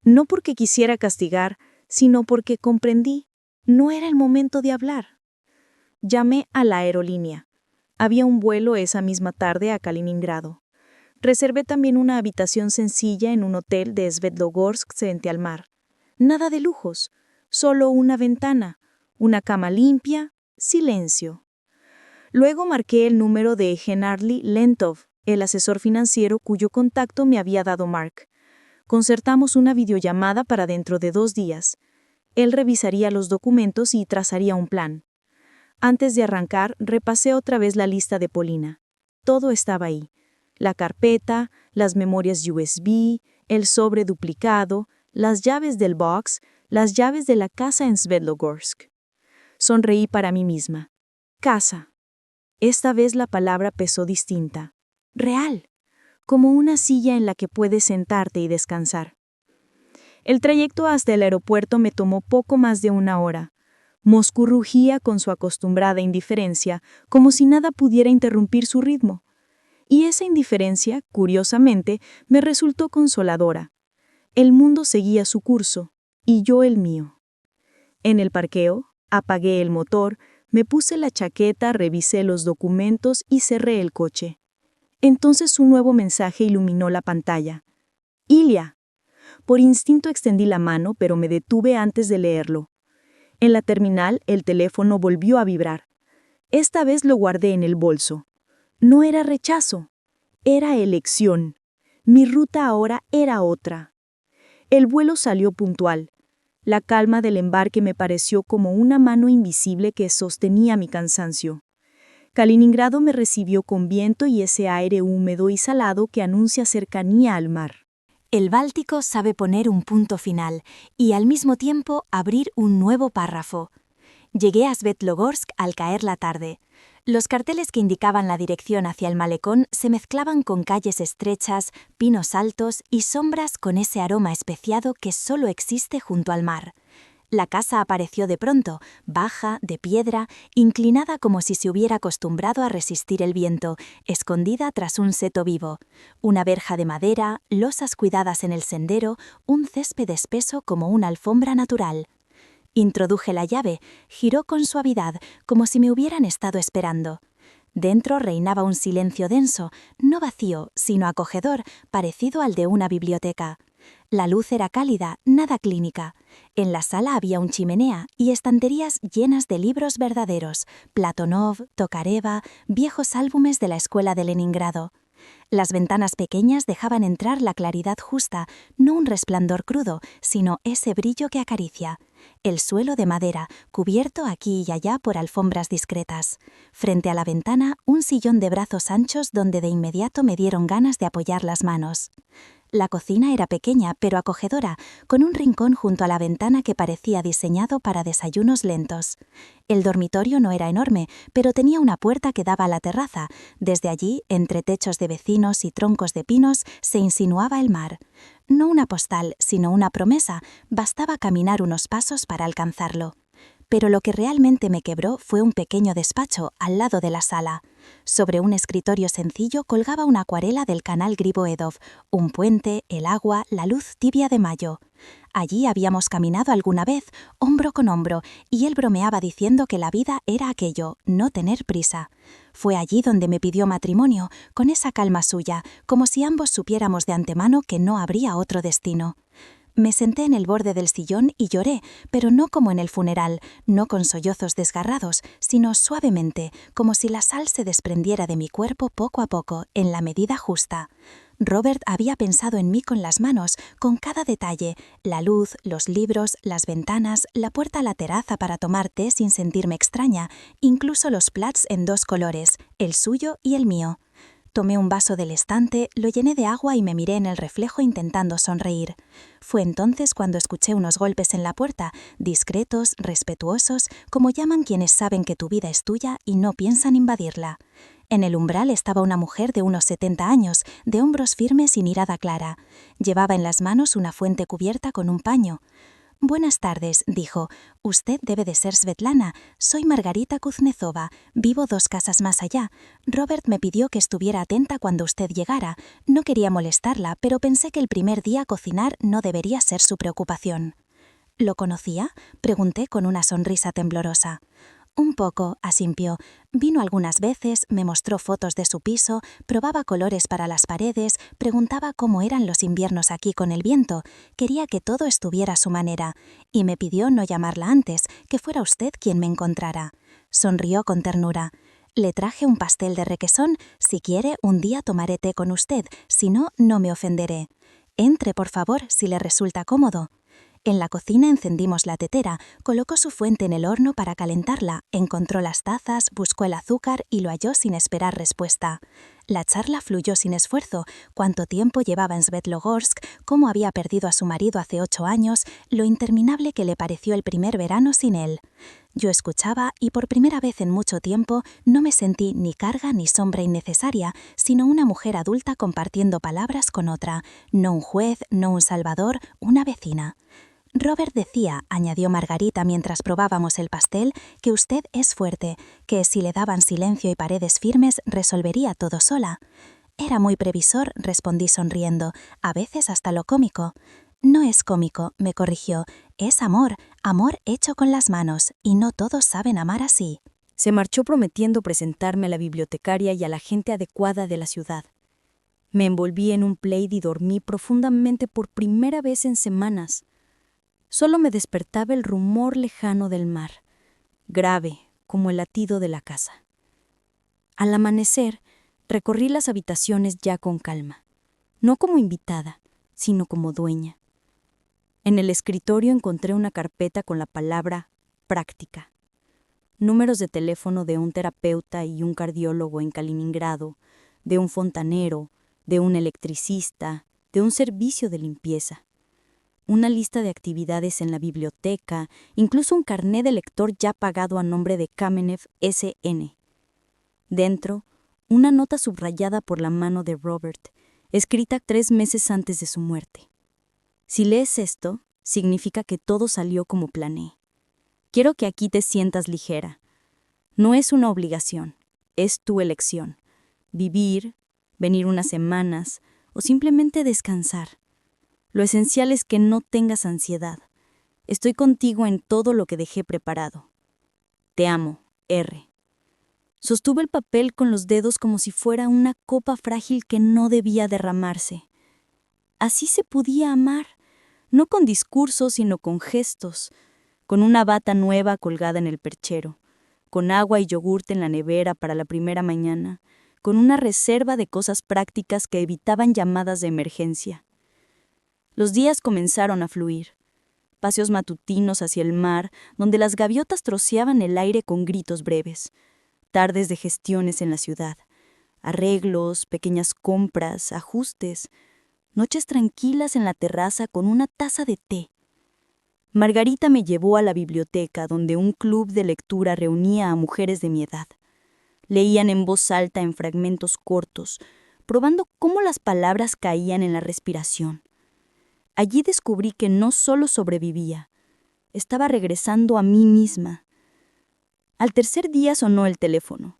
No porque quisiera castigar, sino porque comprendí. No era el momento de hablar. Llamé a la aerolínea. Había un vuelo esa misma tarde a Kaliningrado. Reservé también una habitación sencilla en un hotel de Svetlogorsk frente al mar. Nada de lujos, solo una ventana, una cama limpia, silencio. Luego marqué el número de Gennady Lentov, el asesor financiero cuyo contacto me había dado Mark. Concertamos una videollamada para dentro de 2 días. Él revisaría los documentos y trazaría un plan. Antes de arrancar, repasé otra vez la lista de Polina. Todo estaba ahí: la carpeta, las memorias USB, el sobre duplicado, las llaves del box, las llaves de la casa en Svetlogorsk. Sonreí para mí misma. Casa. Esta vez la palabra pesó distinta. Real. Como una silla en la que puedes sentarte y descansar. El trayecto hasta el aeropuerto me tomó poco más de 1 hora. Moscú rugía con su acostumbrada indiferencia, como si nada pudiera interrumpir su ritmo. Y esa indiferencia, curiosamente, me resultó consoladora. El mundo seguía su curso, y yo el mío. En el parqueo, apagué el motor, me puse la chaqueta, revisé los documentos y cerré el coche. Entonces un nuevo mensaje iluminó la pantalla. Ilya. Por instinto extendí la mano, pero me detuve antes de leerlo. En la terminal, el teléfono volvió a vibrar. Esta vez lo guardé en el bolso. No era rechazo, era elección. Mi ruta ahora era otra. El vuelo salió puntual. La calma del embarque me pareció como una mano invisible que sostenía mi cansancio. Kaliningrado me recibió con viento y ese aire húmedo y salado que anuncia cercanía al mar. El Báltico sabe poner un punto final y al mismo tiempo abrir un nuevo párrafo. Llegué a Svetlogorsk al caer la tarde. Los carteles que indicaban la dirección hacia el malecón se mezclaban con calles estrechas, pinos altos y sombras con ese aroma especiado que solo existe junto al mar. La casa apareció de pronto, baja, de piedra, inclinada como si se hubiera acostumbrado a resistir el viento, escondida tras un seto vivo. Una verja de madera, losas cuidadas en el sendero, un césped espeso como una alfombra natural. Introduje la llave, giró con suavidad, como si me hubieran estado esperando. Dentro reinaba un silencio denso, no vacío, sino acogedor, parecido al de una biblioteca. La luz era cálida, nada clínica. En la sala había un chimenea y estanterías llenas de libros verdaderos, Platonov, Tokareva, viejos álbumes de la escuela de Leningrado. Las ventanas pequeñas dejaban entrar la claridad justa, no un resplandor crudo, sino ese brillo que acaricia. El suelo de madera, cubierto aquí y allá por alfombras discretas. Frente a la ventana, un sillón de brazos anchos donde de inmediato me dieron ganas de apoyar las manos. La cocina era pequeña pero acogedora, con un rincón junto a la ventana que parecía diseñado para desayunos lentos. El dormitorio no era enorme, pero tenía una puerta que daba a la terraza. Desde allí, entre techos de vecinos y troncos de pinos, se insinuaba el mar. No una postal, sino una promesa, bastaba caminar unos pasos para alcanzarlo. Pero lo que realmente me quebró fue un pequeño despacho al lado de la sala. Sobre un escritorio sencillo colgaba una acuarela del canal Griboedov, un puente, el agua, la luz tibia de mayo. Allí habíamos caminado alguna vez, hombro con hombro, y él bromeaba diciendo que la vida era aquello, no tener prisa. Fue allí donde me pidió matrimonio, con esa calma suya, como si ambos supiéramos de antemano que no habría otro destino. Me senté en el borde del sillón y lloré, pero no como en el funeral, no con sollozos desgarrados, sino suavemente, como si la sal se desprendiera de mi cuerpo poco a poco, en la medida justa. Robert había pensado en mí con las manos, con cada detalle, la luz, los libros, las ventanas, la puerta a la terraza para tomar té sin sentirme extraña, incluso los plats en 2 colores, el suyo y el mío. Tomé un vaso del estante, lo llené de agua y me miré en el reflejo intentando sonreír. Fue entonces cuando escuché unos golpes en la puerta, discretos, respetuosos, como llaman quienes saben que tu vida es tuya y no piensan invadirla. En el umbral estaba una mujer de unos 70 años, de hombros firmes y mirada clara. Llevaba en las manos una fuente cubierta con un paño. «Buenas tardes», dijo. «Usted debe de ser Svetlana. Soy Margarita Kuznetsova. Vivo 2 casas más allá. Robert me pidió que estuviera atenta cuando usted llegara. No quería molestarla, pero pensé que el primer día cocinar no debería ser su preocupación». «¿Lo conocía?», pregunté con una sonrisa temblorosa. «Un poco», asintió. «Vino algunas veces, me mostró fotos de su piso, probaba colores para las paredes, preguntaba cómo eran los inviernos aquí con el viento, quería que todo estuviera a su manera, y me pidió no llamarla antes, que fuera usted quien me encontrara». Sonrió con ternura. «Le traje un pastel de requesón, si quiere un día tomaré té con usted, si no, no me ofenderé. Entre, por favor, si le resulta cómodo». En la cocina encendimos la tetera, colocó su fuente en el horno para calentarla, encontró las tazas, buscó el azúcar y lo halló sin esperar respuesta. La charla fluyó sin esfuerzo, cuánto tiempo llevaba en Svetlogorsk, cómo había perdido a su marido hace 8 años, lo interminable que le pareció el primer verano sin él. Yo escuchaba y por primera vez en mucho tiempo no me sentí ni carga ni sombra innecesaria, sino una mujer adulta compartiendo palabras con otra, no un juez, no un salvador, una vecina. «Robert decía», añadió Margarita mientras probábamos el pastel, «que usted es fuerte, que si le daban silencio y paredes firmes resolvería todo sola». «Era muy previsor», respondí sonriendo, «a veces hasta lo cómico». «No es cómico», me corrigió, «es amor, amor hecho con las manos, y no todos saben amar así». Se marchó prometiendo presentarme a la bibliotecaria y a la gente adecuada de la ciudad. Me envolví en un plaid y dormí profundamente por primera vez en semanas. Solo me despertaba el rumor lejano del mar, grave como el latido de la casa. Al amanecer, recorrí las habitaciones ya con calma, no como invitada, sino como dueña. En el escritorio encontré una carpeta con la palabra «práctica». Números de teléfono de un terapeuta y un cardiólogo en Kaliningrado, de un fontanero, de un electricista, de un servicio de limpieza. Una lista de actividades en la biblioteca, incluso un carné de lector ya pagado a nombre de Kamenev S.N. Dentro, una nota subrayada por la mano de Robert, escrita 3 meses antes de su muerte. Si lees esto, significa que todo salió como planeé. Quiero que aquí te sientas ligera. No es una obligación, es tu elección. Vivir, venir unas semanas o simplemente descansar. Lo esencial es que no tengas ansiedad. Estoy contigo en todo lo que dejé preparado. Te amo, R. Sostuve el papel con los dedos como si fuera una copa frágil que no debía derramarse. Así se podía amar, no con discursos, sino con gestos, con una bata nueva colgada en el perchero, con agua y yogurte en la nevera para la primera mañana, con una reserva de cosas prácticas que evitaban llamadas de emergencia. Los días comenzaron a fluir. Paseos matutinos hacia el mar, donde las gaviotas troceaban el aire con gritos breves. Tardes de gestiones en la ciudad. Arreglos, pequeñas compras, ajustes. Noches tranquilas en la terraza con una taza de té. Margarita me llevó a la biblioteca, donde un club de lectura reunía a mujeres de mi edad. Leían en voz alta en fragmentos cortos, probando cómo las palabras caían en la respiración. Allí descubrí que no solo sobrevivía, estaba regresando a mí misma. Al tercer día sonó el teléfono.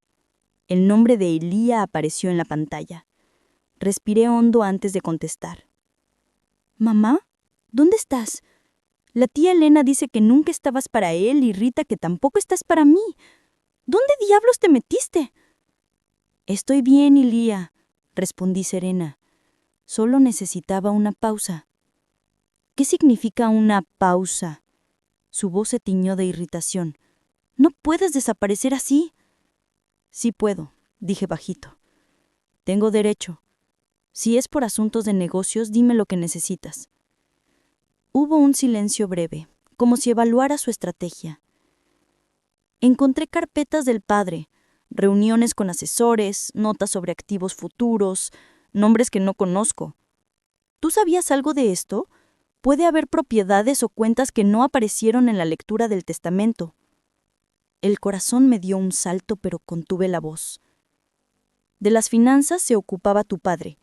El nombre de Elía apareció en la pantalla. Respiré hondo antes de contestar. «¿Mamá? ¿Dónde estás? La tía Elena dice que nunca estabas para él y Rita que tampoco estás para mí. ¿Dónde diablos te metiste?» «Estoy bien, Elía», respondí serena. Solo necesitaba una pausa. «¿Qué significa una pausa?» Su voz se tiñó de irritación. «No puedes desaparecer así». «Sí puedo», dije bajito. «Tengo derecho. Si es por asuntos de negocios, dime lo que necesitas». Hubo un silencio breve, como si evaluara su estrategia. Encontré carpetas del padre, reuniones con asesores, notas sobre activos futuros, nombres que no conozco. ¿Tú sabías algo de esto? Puede haber propiedades o cuentas que no aparecieron en la lectura del testamento. El corazón me dio un salto, pero contuve la voz. De las finanzas se ocupaba tu padre.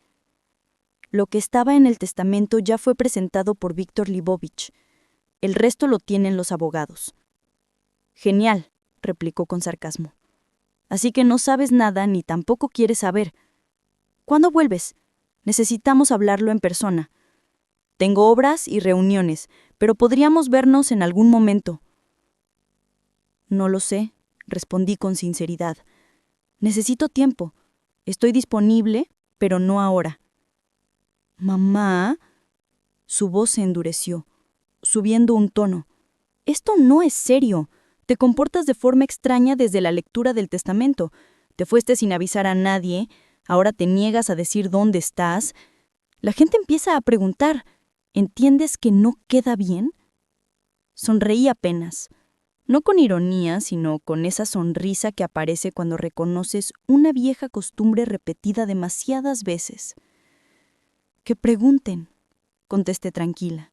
Lo que estaba en el testamento ya fue presentado por Víctor Libovich. El resto lo tienen los abogados. Genial, replicó con sarcasmo. Así que no sabes nada ni tampoco quieres saber. ¿Cuándo vuelves? Necesitamos hablarlo en persona. Tengo obras y reuniones, pero podríamos vernos en algún momento. No lo sé, respondí con sinceridad. Necesito tiempo. Estoy disponible, pero no ahora. Mamá, su voz se endureció, subiendo un tono. Esto no es serio. Te comportas de forma extraña desde la lectura del testamento. Te fuiste sin avisar a nadie, ahora te niegas a decir dónde estás. La gente empieza a preguntar, ¿entiendes que no queda bien? Sonreí apenas, no con ironía, sino con esa sonrisa que aparece cuando reconoces una vieja costumbre repetida demasiadas veces. Que pregunten, contesté tranquila.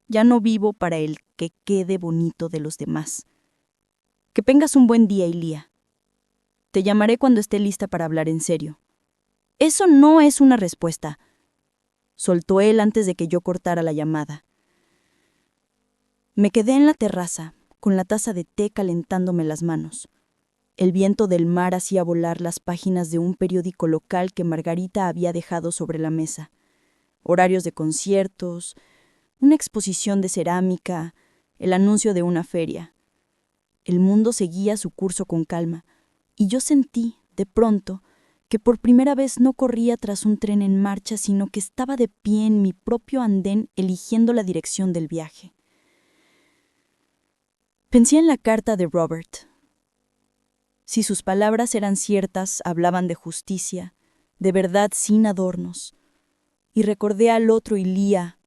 Ya no vivo para el que quede bonito de los demás. Que tengas un buen día, Elía. Te llamaré cuando esté lista para hablar en serio. Eso no es una respuesta, soltó él antes de que yo cortara la llamada. Me quedé en la terraza, con la taza de té calentándome las manos. El viento del mar hacía volar las páginas de un periódico local que Margarita había dejado sobre la mesa. Horarios de conciertos, una exposición de cerámica, el anuncio de una feria. El mundo seguía su curso con calma, y yo sentí, de pronto, que por primera vez no corría tras un tren en marcha, sino que estaba de pie en mi propio andén eligiendo la dirección del viaje. Pensé en la carta de Robert. Si sus palabras eran ciertas, hablaban de justicia, de verdad sin adornos. Y recordé al otro Elía,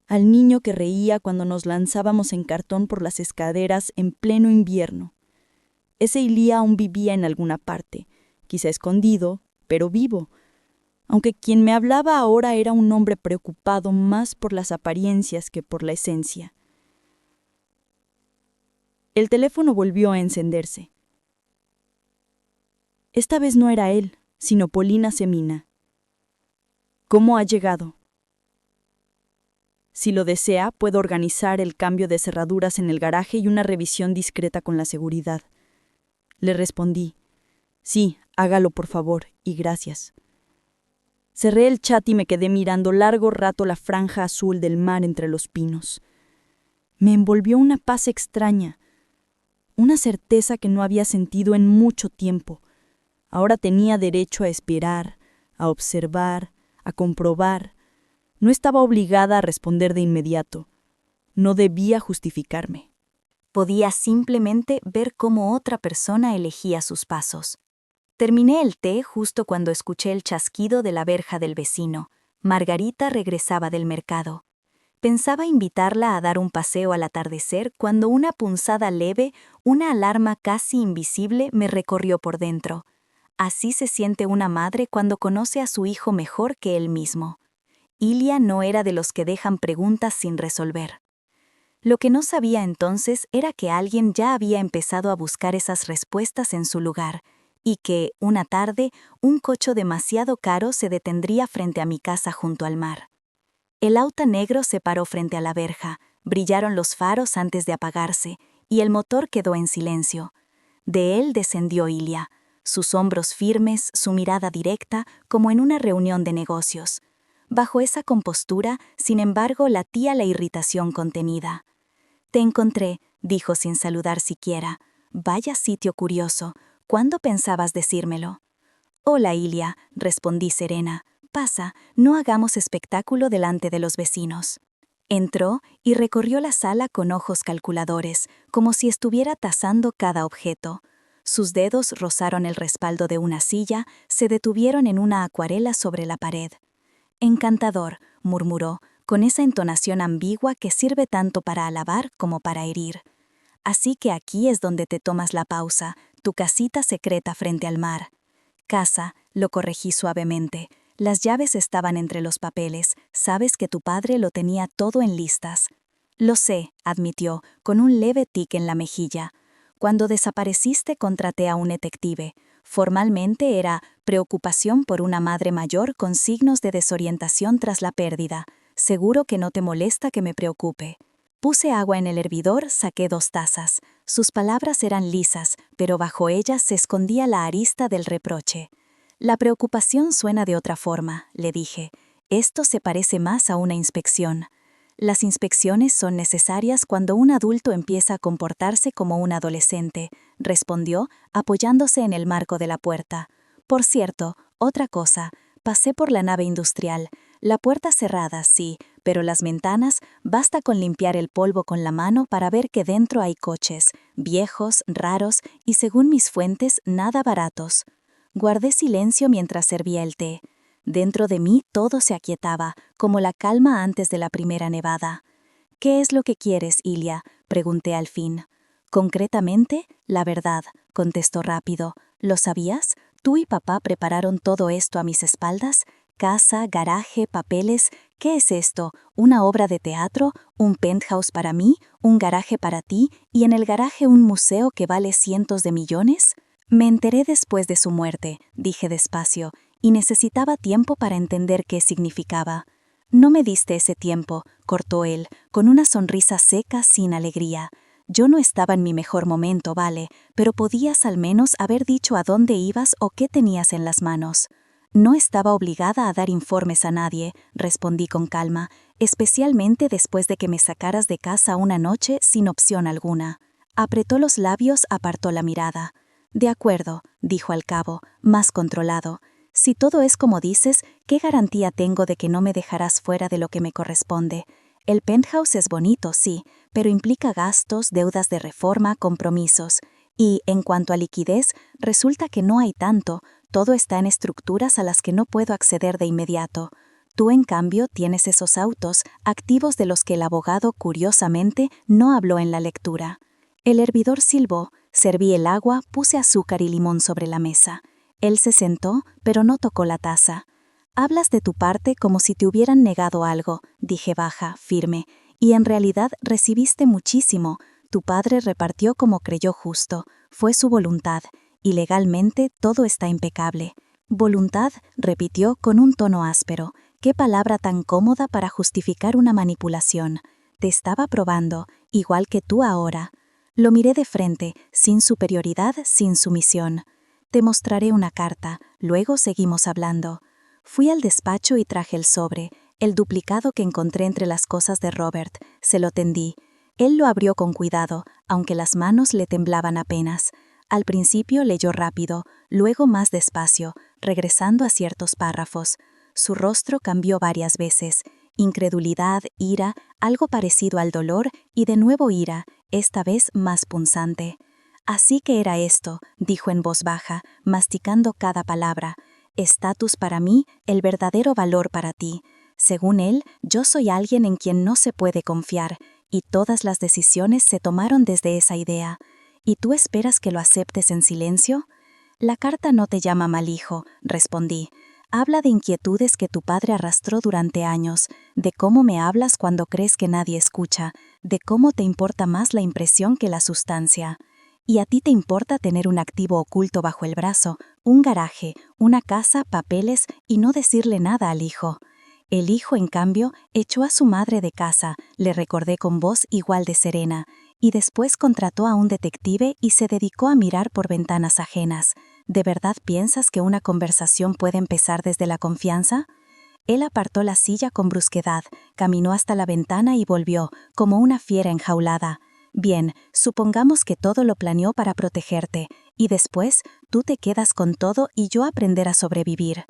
al niño que reía cuando nos lanzábamos en cartón por las escaleras en pleno invierno. Ese Elía aún vivía en alguna parte, quizá escondido, pero vivo, aunque quien me hablaba ahora era un hombre preocupado más por las apariencias que por la esencia. El teléfono volvió a encenderse. Esta vez no era él, sino Polina Semina. ¿Cómo ha llegado? Si lo desea, puedo organizar el cambio de cerraduras en el garaje y una revisión discreta con la seguridad. Le respondí. Sí, hágalo por favor, y gracias. Cerré el chat y me quedé mirando largo rato la franja azul del mar entre los pinos. Me envolvió una paz extraña, una certeza que no había sentido en mucho tiempo. Ahora tenía derecho a esperar, a observar, a comprobar. No estaba obligada a responder de inmediato. No debía justificarme. Podía simplemente ver cómo otra persona elegía sus pasos. Terminé el té justo cuando escuché el chasquido de la verja del vecino. Margarita regresaba del mercado. Pensaba invitarla a dar un paseo al atardecer cuando una punzada leve, una alarma casi invisible, me recorrió por dentro. Así se siente una madre cuando conoce a su hijo mejor que él mismo. Ilia no era de los que dejan preguntas sin resolver. Lo que no sabía entonces era que alguien ya había empezado a buscar esas respuestas en su lugar, y que, una tarde, un coche demasiado caro se detendría frente a mi casa junto al mar. El auto negro se paró frente a la verja, brillaron los faros antes de apagarse, y el motor quedó en silencio. De él descendió Ilia, sus hombros firmes, su mirada directa, como en una reunión de negocios. Bajo esa compostura, sin embargo, latía la irritación contenida. «Te encontré», dijo sin saludar siquiera. «Vaya sitio curioso. ¿Cuándo pensabas decírmelo?» «Hola, Ilia», respondí serena. «Pasa, no hagamos espectáculo delante de los vecinos». Entró y recorrió la sala con ojos calculadores, como si estuviera tasando cada objeto. Sus dedos rozaron el respaldo de una silla, se detuvieron en una acuarela sobre la pared. «Encantador», murmuró, con esa entonación ambigua que sirve tanto para alabar como para herir. «Así que aquí es donde te tomas la pausa, tu casita secreta frente al mar». «Casa», lo corregí suavemente. «Las llaves estaban entre los papeles. Sabes que tu padre lo tenía todo en listas». «Lo sé», admitió, con un leve tic en la mejilla. «Cuando desapareciste contraté a un detective. Formalmente era preocupación por una madre mayor con signos de desorientación tras la pérdida. Seguro que no te molesta que me preocupe». Puse agua en el hervidor, saqué 2 tazas. Sus palabras eran lisas, pero bajo ellas se escondía la arista del reproche. «La preocupación suena de otra forma», le dije. «Esto se parece más a una inspección». «Las inspecciones son necesarias cuando un adulto empieza a comportarse como un adolescente», respondió, apoyándose en el marco de la puerta. «Por cierto, otra cosa, pasé por la nave industrial. La puerta cerrada, sí, pero las ventanas, basta con limpiar el polvo con la mano para ver que dentro hay coches, viejos, raros y, según mis fuentes, nada baratos». Guardé silencio mientras servía el té. Dentro de mí todo se aquietaba, como la calma antes de la primera nevada. «¿Qué es lo que quieres, Ilia?», pregunté al fin. «Concretamente, la verdad», contestó rápido. «¿Lo sabías? ¿Tú y papá prepararon todo esto a mis espaldas? Casa, garaje, papeles. ¿Qué es esto? ¿Una obra de teatro? ¿Un penthouse para mí? ¿Un garaje para ti? ¿Y en el garaje un museo que vale cientos de millones?» «Me enteré después de su muerte», dije despacio, y necesitaba tiempo para entender qué significaba. «No me diste ese tiempo», cortó él, con una sonrisa seca sin alegría. «Yo no estaba en mi mejor momento, vale, pero podías al menos haber dicho a dónde ibas o qué tenías en las manos». «No estaba obligada a dar informes a nadie», respondí con calma, «especialmente después de que me sacaras de casa una noche sin opción alguna». Apretó los labios, apartó la mirada. «De acuerdo», dijo al cabo, más controlado. «Si todo es como dices, ¿qué garantía tengo de que no me dejarás fuera de lo que me corresponde? El penthouse es bonito, sí, pero implica gastos, deudas de reforma, compromisos. Y, en cuanto a liquidez, resulta que no hay tanto, todo está en estructuras a las que no puedo acceder de inmediato. Tú, en cambio, tienes esos autos, activos de los que el abogado, curiosamente, no habló en la lectura». El hervidor silbó, serví el agua, puse azúcar y limón sobre la mesa. Él se sentó, pero no tocó la taza. «Hablas de tu parte como si te hubieran negado algo», dije baja, firme, «y en realidad recibiste muchísimo. Tu padre repartió como creyó justo, fue su voluntad, y legalmente todo está impecable». «Voluntad», repitió con un tono áspero. «Qué palabra tan cómoda para justificar una manipulación. Te estaba probando, igual que tú ahora». Lo miré de frente, sin superioridad, sin sumisión. «Te mostraré una carta, luego seguimos hablando». Fui al despacho y traje el sobre, el duplicado que encontré entre las cosas de Robert. Se lo tendí. Él lo abrió con cuidado, aunque las manos le temblaban apenas. Al principio leyó rápido, luego más despacio, regresando a ciertos párrafos. Su rostro cambió varias veces. Incredulidad, ira, algo parecido al dolor y de nuevo ira, esta vez más punzante. Así que era esto, dijo en voz baja, masticando cada palabra. Estatus para mí, el verdadero valor para ti. Según él, yo soy alguien en quien no se puede confiar, y todas las decisiones se tomaron desde esa idea. ¿Y tú esperas que lo aceptes en silencio? La carta no te llama mal hijo, respondí. Habla de inquietudes que tu padre arrastró durante años, de cómo me hablas cuando crees que nadie escucha, de cómo te importa más la impresión que la sustancia. ¿Y a ti te importa tener un activo oculto bajo el brazo, un garaje, una casa, papeles y no decirle nada al hijo? El hijo, en cambio, echó a su madre de casa, le recordé con voz igual de serena, y después contrató a un detective y se dedicó a mirar por ventanas ajenas. ¿De verdad piensas que una conversación puede empezar desde la confianza? Él apartó la silla con brusquedad, caminó hasta la ventana y volvió, como una fiera enjaulada. Bien, supongamos que todo lo planeó para protegerte, y después tú te quedas con todo y yo aprender a sobrevivir.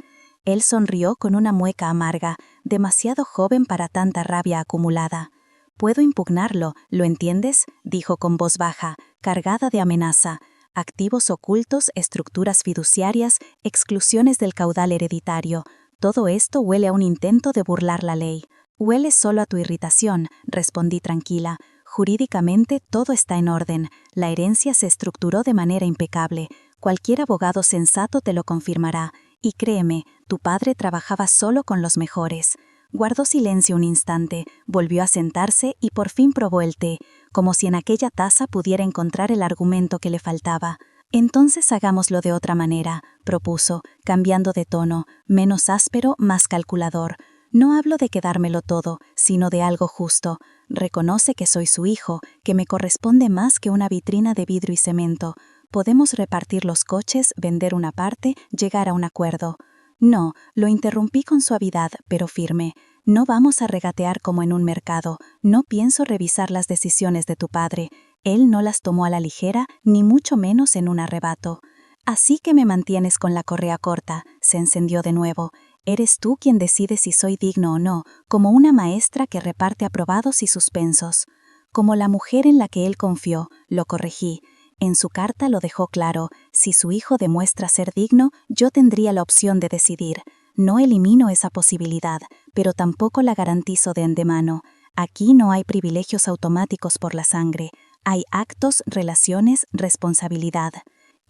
Él sonrió con una mueca amarga, demasiado joven para tanta rabia acumulada. «Puedo impugnarlo, ¿lo entiendes?», dijo con voz baja, cargada de amenaza. Activos ocultos, estructuras fiduciarias, exclusiones del caudal hereditario. Todo esto huele a un intento de burlar la ley. «Huele solo a tu irritación», respondí tranquila. «Jurídicamente todo está en orden. La herencia se estructuró de manera impecable. Cualquier abogado sensato te lo confirmará. Y créeme, tu padre trabajaba solo con los mejores». Guardó silencio un instante, volvió a sentarse y por fin probó el té, como si en aquella taza pudiera encontrar el argumento que le faltaba. «Entonces hagámoslo de otra manera», propuso, cambiando de tono, menos áspero, más calculador. «No hablo de quedármelo todo, sino de algo justo. Reconoce que soy su hijo, que me corresponde más que una vitrina de vidrio y cemento. Podemos repartir los coches, vender una parte, llegar a un acuerdo». «No», lo interrumpí con suavidad, pero firme. «No vamos a regatear como en un mercado. No pienso revisar las decisiones de tu padre. Él no las tomó a la ligera, ni mucho menos en un arrebato». «Así que me mantienes con la correa corta», se encendió de nuevo. «Eres tú quien decide si soy digno o no, como una maestra que reparte aprobados y suspensos». «Como la mujer en la que él confió», lo corregí. En su carta lo dejó claro, si su hijo demuestra ser digno, yo tendría la opción de decidir. No elimino esa posibilidad, pero tampoco la garantizo de antemano. Aquí no hay privilegios automáticos por la sangre. Hay actos, relaciones, responsabilidad.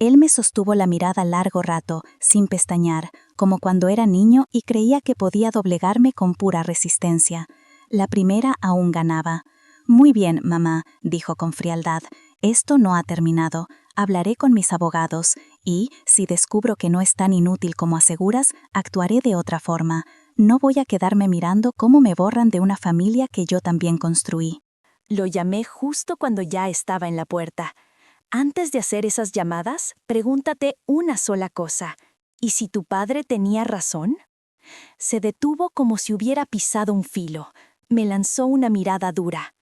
Él me sostuvo la mirada largo rato, sin pestañear, como cuando era niño y creía que podía doblegarme con pura resistencia. La primera aún ganaba. «Muy bien, mamá», dijo con frialdad. «Esto no ha terminado. Hablaré con mis abogados y, si descubro que no es tan inútil como aseguras, actuaré de otra forma. No voy a quedarme mirando cómo me borran de una familia que yo también construí». Lo llamé justo cuando ya estaba en la puerta. «Antes de hacer esas llamadas, pregúntate una sola cosa. ¿Y si tu padre tenía razón?». Se detuvo como si hubiera pisado un filo. Me lanzó una mirada dura.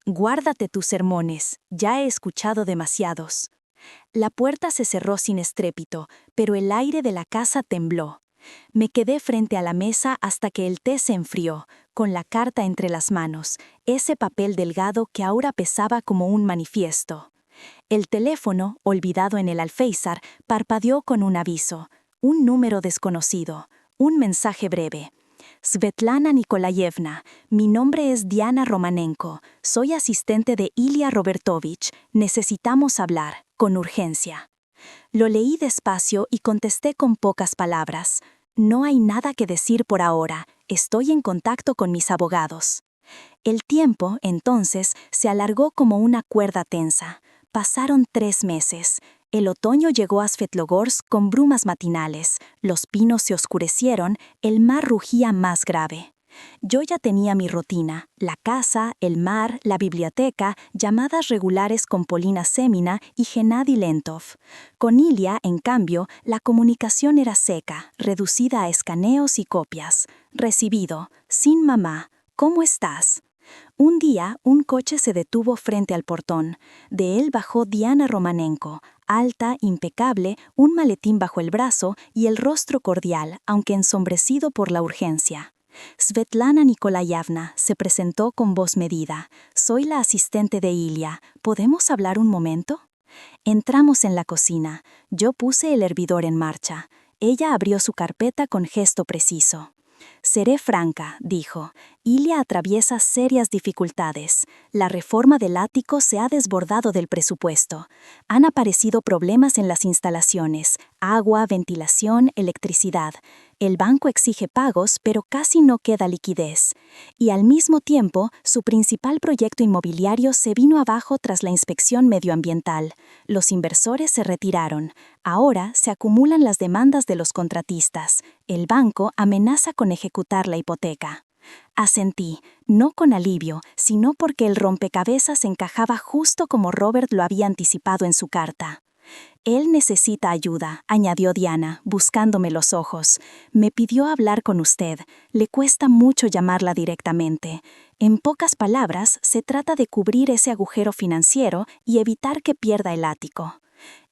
«Guárdate tus sermones, ya he escuchado demasiados». La puerta se cerró sin estrépito, pero el aire de la casa tembló. Me quedé frente a la mesa hasta que el té se enfrió, con la carta entre las manos, ese papel delgado que ahora pesaba como un manifiesto. El teléfono, olvidado en el alféizar, parpadeó con un aviso, un número desconocido, un mensaje breve. «Svetlana Nikolayevna, mi nombre es Diana Romanenko, soy asistente de Ilya Robertovich, necesitamos hablar, con urgencia». Lo leí despacio y contesté con pocas palabras. «No hay nada que decir por ahora, estoy en contacto con mis abogados». El tiempo, entonces, se alargó como una cuerda tensa. Pasaron 3 meses. El otoño llegó a Svetlogorsk con brumas matinales, los pinos se oscurecieron, el mar rugía más grave. Yo ya tenía mi rutina, la casa, el mar, la biblioteca, llamadas regulares con Polina Semina y Gennady Lentov. Con Ilya, en cambio, la comunicación era seca, reducida a escaneos y copias. Recibido, sin mamá, ¿cómo estás? Un día, un coche se detuvo frente al portón. De él bajó Diana Romanenko, alta, impecable, un maletín bajo el brazo y el rostro cordial, aunque ensombrecido por la urgencia. «Svetlana Nikolayevna», se presentó con voz medida. «Soy la asistente de Ilya. ¿Podemos hablar un momento?». Entramos en la cocina. Yo puse el hervidor en marcha. Ella abrió su carpeta con gesto preciso. «Seré franca», dijo. «Ilia atraviesa serias dificultades. La reforma del ático se ha desbordado del presupuesto. Han aparecido problemas en las instalaciones, agua, ventilación, electricidad. El banco exige pagos, pero casi no queda liquidez. Y al mismo tiempo, su principal proyecto inmobiliario se vino abajo tras la inspección medioambiental. Los inversores se retiraron. Ahora se acumulan las demandas de los contratistas. El banco amenaza con ejecutar la hipoteca». Asentí, no con alivio, sino porque el rompecabezas encajaba justo como Robert lo había anticipado en su carta. «Él necesita ayuda», añadió Diana, buscándome los ojos. «Me pidió hablar con usted. Le cuesta mucho llamarla directamente. En pocas palabras, se trata de cubrir ese agujero financiero y evitar que pierda el ático».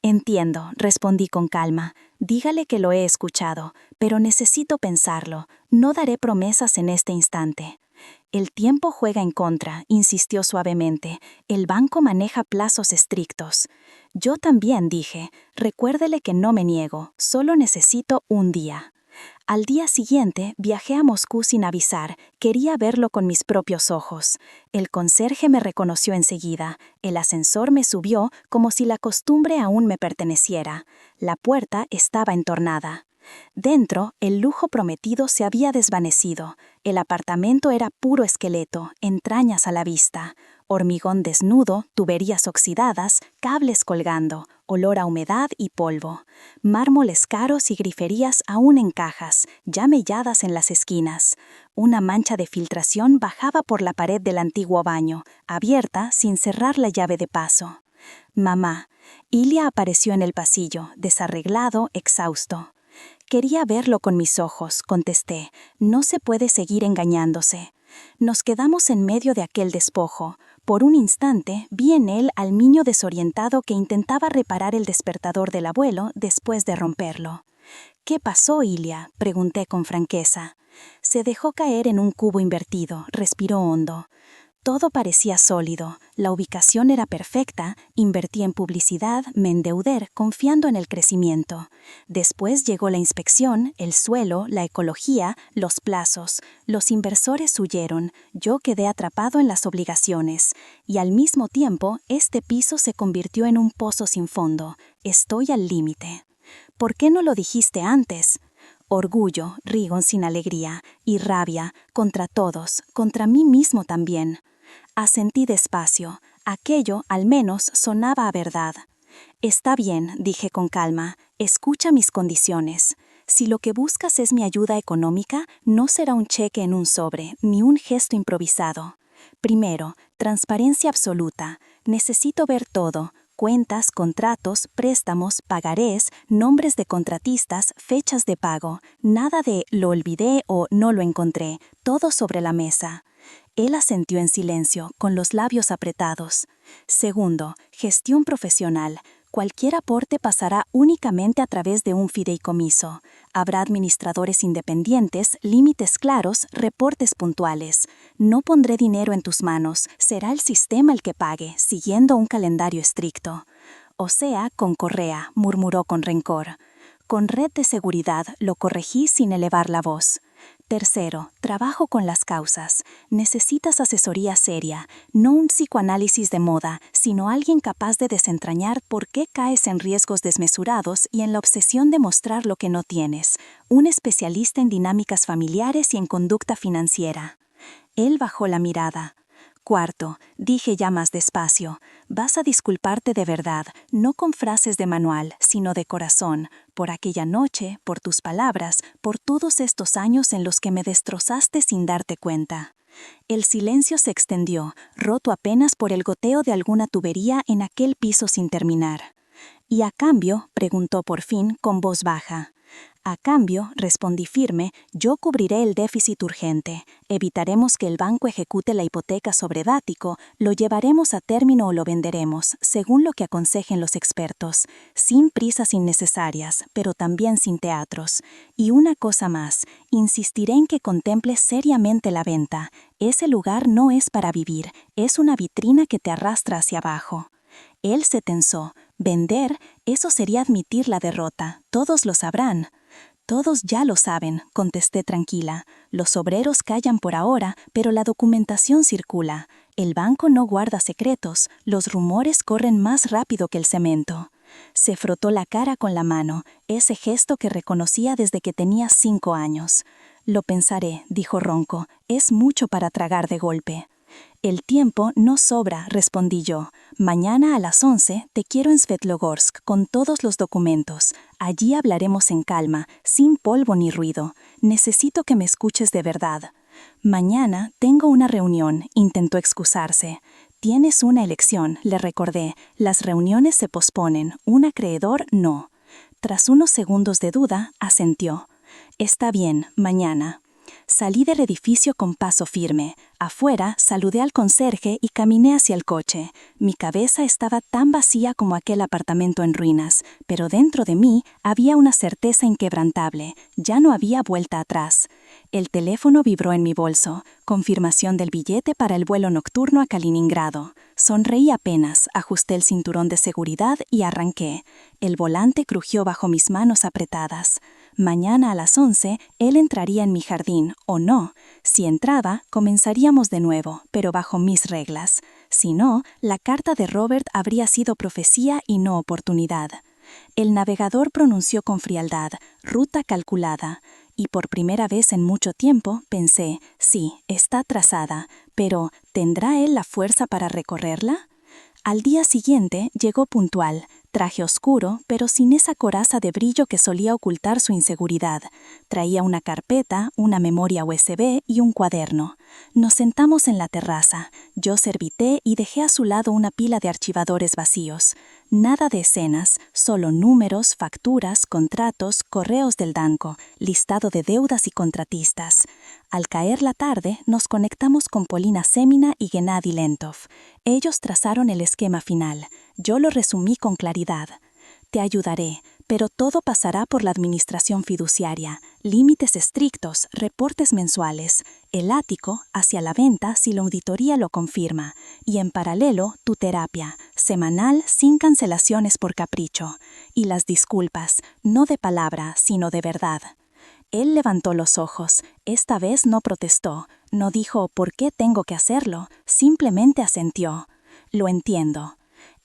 «Entiendo», respondí con calma. «Dígale que lo he escuchado, pero necesito pensarlo. No daré promesas en este instante». «El tiempo juega en contra», insistió suavemente. «El banco maneja plazos estrictos». «Yo también», dije. «Recuérdele que no me niego, solo necesito un día». Al día siguiente viajé a Moscú sin avisar. Quería verlo con mis propios ojos. El conserje me reconoció enseguida. El ascensor me subió como si la costumbre aún me perteneciera. La puerta estaba entornada. Dentro, el lujo prometido se había desvanecido. El apartamento era puro esqueleto, entrañas a la vista. Hormigón desnudo, tuberías oxidadas, cables colgando, olor a humedad y polvo. Mármoles caros y griferías aún en cajas, ya melladas en las esquinas. Una mancha de filtración bajaba por la pared del antiguo baño, abierta sin cerrar la llave de paso. «Mamá». Ilia apareció en el pasillo, desarreglado, exhausto. «Quería verlo con mis ojos», contesté. «No se puede seguir engañándose». Nos quedamos en medio de aquel despojo. Por un instante vi en él al niño desorientado que intentaba reparar el despertador del abuelo después de romperlo. «¿Qué pasó, Ilia?», pregunté con franqueza. Se dejó caer en un cubo invertido, respiró hondo. Todo parecía sólido, la ubicación era perfecta, invertí en publicidad, me endeudé, confiando en el crecimiento. Después llegó la inspección, el suelo, la ecología, los plazos. Los inversores huyeron, yo quedé atrapado en las obligaciones. Y al mismo tiempo, este piso se convirtió en un pozo sin fondo. Estoy al límite. «¿Por qué no lo dijiste antes?» Orgullo, rigo sin alegría, y rabia, contra todos, contra mí mismo también. Asentí despacio. Aquello, al menos, sonaba a verdad. «Está bien», dije con calma. «Escucha mis condiciones. Si lo que buscas es mi ayuda económica, no será un cheque en un sobre, ni un gesto improvisado. Primero, transparencia absoluta. Necesito ver todo. Cuentas, contratos, préstamos, pagarés, nombres de contratistas, fechas de pago. Nada de «lo olvidé» o «no lo encontré». Todo sobre la mesa». Él asintió en silencio, con los labios apretados. Segundo, gestión profesional. Cualquier aporte pasará únicamente a través de un fideicomiso. Habrá administradores independientes, límites claros, reportes puntuales. No pondré dinero en tus manos, será el sistema el que pague, siguiendo un calendario estricto. «O sea, con correa», murmuró con rencor. Con red de seguridad, lo corregí sin elevar la voz. Tercero, trabajo con las causas. Necesitas asesoría seria, no un psicoanálisis de moda, sino alguien capaz de desentrañar por qué caes en riesgos desmesurados y en la obsesión de mostrar lo que no tienes. Un especialista en dinámicas familiares y en conducta financiera. Él bajó la mirada. Cuarto, dije ya más despacio, vas a disculparte de verdad, no con frases de manual, sino de corazón, por aquella noche, por tus palabras, por todos estos años en los que me destrozaste sin darte cuenta. El silencio se extendió, roto apenas por el goteo de alguna tubería en aquel piso sin terminar. «¿Y a cambio?», preguntó por fin con voz baja. «A cambio», respondí firme, «yo cubriré el déficit urgente. Evitaremos que el banco ejecute la hipoteca sobre el ático, lo llevaremos a término o lo venderemos, según lo que aconsejen los expertos, sin prisas innecesarias, pero también sin teatros. Y una cosa más, insistiré en que contemples seriamente la venta. Ese lugar no es para vivir, es una vitrina que te arrastra hacia abajo». Él se tensó. Vender, eso sería admitir la derrota. Todos lo sabrán. Todos ya lo saben, contesté tranquila. Los obreros callan por ahora, pero la documentación circula. El banco no guarda secretos, los rumores corren más rápido que el cemento. Se frotó la cara con la mano, ese gesto que reconocía desde que tenía 5 años. Lo pensaré, dijo ronco, es mucho para tragar de golpe. El tiempo no sobra, respondí yo. Mañana a las 11 te quiero en Svetlogorsk con todos los documentos. Allí hablaremos en calma, sin polvo ni ruido. Necesito que me escuches de verdad. Mañana tengo una reunión, intentó excusarse. Tienes una elección, le recordé. Las reuniones se posponen, un acreedor no. Tras unos segundos de duda, asintió. Está bien, mañana. Salí del edificio con paso firme. Afuera, saludé al conserje y caminé hacia el coche. Mi cabeza estaba tan vacía como aquel apartamento en ruinas, pero dentro de mí había una certeza inquebrantable. Ya no había vuelta atrás. El teléfono vibró en mi bolso. Confirmación del billete para el vuelo nocturno a Kaliningrado. Sonreí apenas, ajusté el cinturón de seguridad y arranqué. El volante crujió bajo mis manos apretadas. Mañana a las 11, él entraría en mi jardín, o no. Si entraba, comenzaríamos de nuevo, pero bajo mis reglas. Si no, la carta de Robert habría sido profecía y no oportunidad. El navegador pronunció con frialdad, ruta calculada. Y por primera vez en mucho tiempo pensé, sí, está trazada, pero ¿tendrá él la fuerza para recorrerla? Al día siguiente llegó puntual, traje oscuro, pero sin esa coraza de brillo que solía ocultar su inseguridad. Traía una carpeta, una memoria USB y un cuaderno. Nos sentamos en la terraza. Yo servité y dejé a su lado una pila de archivadores vacíos. Nada de escenas, solo números, facturas, contratos, correos del banco, listado de deudas y contratistas. Al caer la tarde, nos conectamos con Polina Semina y Gennady Lentov. Ellos trazaron el esquema final. Yo lo resumí con claridad. Te ayudaré, pero todo pasará por la administración fiduciaria. Límites estrictos, reportes mensuales. El ático hacia la venta si la auditoría lo confirma. Y en paralelo, tu terapia, semanal sin cancelaciones por capricho. Y las disculpas, no de palabra, sino de verdad. Él levantó los ojos. Esta vez no protestó. No dijo ¿por qué tengo que hacerlo? Simplemente asintió. Lo entiendo.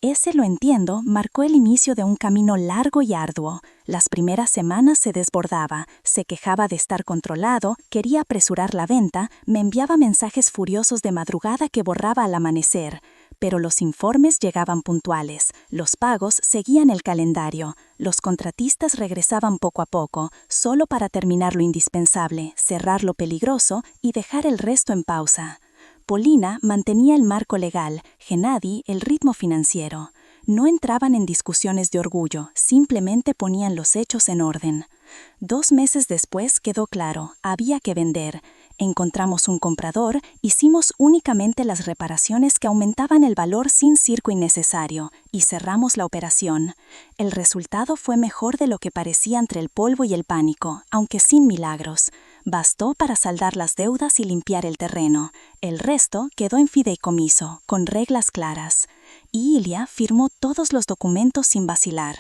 Ese lo entiendo marcó el inicio de un camino largo y arduo. Las primeras semanas se desbordaba, se quejaba de estar controlado, quería apresurar la venta, me enviaba mensajes furiosos de madrugada que borraba al amanecer. Pero los informes llegaban puntuales, los pagos seguían el calendario, los contratistas regresaban poco a poco, solo para terminar lo indispensable, cerrar lo peligroso y dejar el resto en pausa. Polina mantenía el marco legal, Gennady el ritmo financiero. No entraban en discusiones de orgullo, simplemente ponían los hechos en orden. 2 meses después quedó claro, había que vender. Encontramos un comprador, hicimos únicamente las reparaciones que aumentaban el valor sin circo innecesario, y cerramos la operación. El resultado fue mejor de lo que parecía entre el polvo y el pánico, aunque sin milagros. Bastó para saldar las deudas y limpiar el terreno. El resto quedó en fideicomiso, con reglas claras. Y Ilya firmó todos los documentos sin vacilar.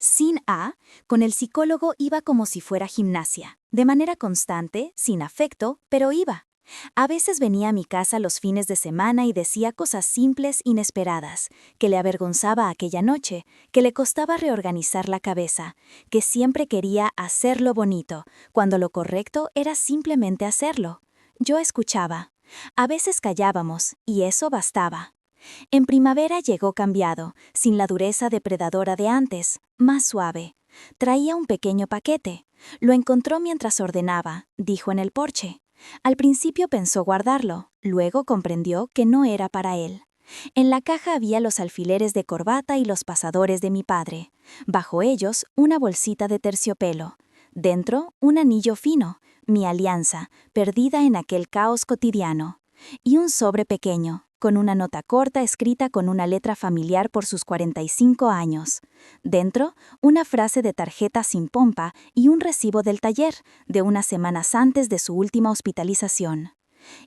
Sin A, con el psicólogo iba como si fuera gimnasia, de manera constante, sin afecto, pero iba. A veces venía a mi casa los fines de semana y decía cosas simples, inesperadas, que le avergonzaba aquella noche, que le costaba reorganizar la cabeza, que siempre quería hacerlo bonito, cuando lo correcto era simplemente hacerlo. Yo escuchaba. A veces callábamos, y eso bastaba. En primavera llegó cambiado, sin la dureza depredadora de antes, más suave. Traía un pequeño paquete. Lo encontró mientras ordenaba, dijo en el porche. Al principio pensó guardarlo, luego comprendió que no era para él. En la caja había los alfileres de corbata y los pasadores de mi padre. Bajo ellos, una bolsita de terciopelo. Dentro, un anillo fino, mi alianza, perdida en aquel caos cotidiano. Y un sobre pequeño, con una nota corta escrita con una letra familiar por sus 45 años. Dentro, una frase de tarjeta sin pompa y un recibo del taller, de unas semanas antes de su última hospitalización.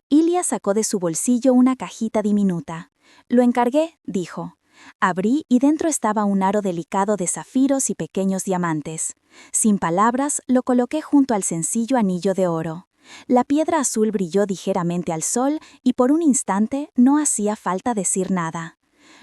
Ilya sacó de su bolsillo una cajita diminuta. «Lo encargué», dijo. Abrí y dentro estaba un aro delicado de zafiros y pequeños diamantes. Sin palabras, lo coloqué junto al sencillo anillo de oro. La piedra azul brilló ligeramente al sol y por un instante no hacía falta decir nada.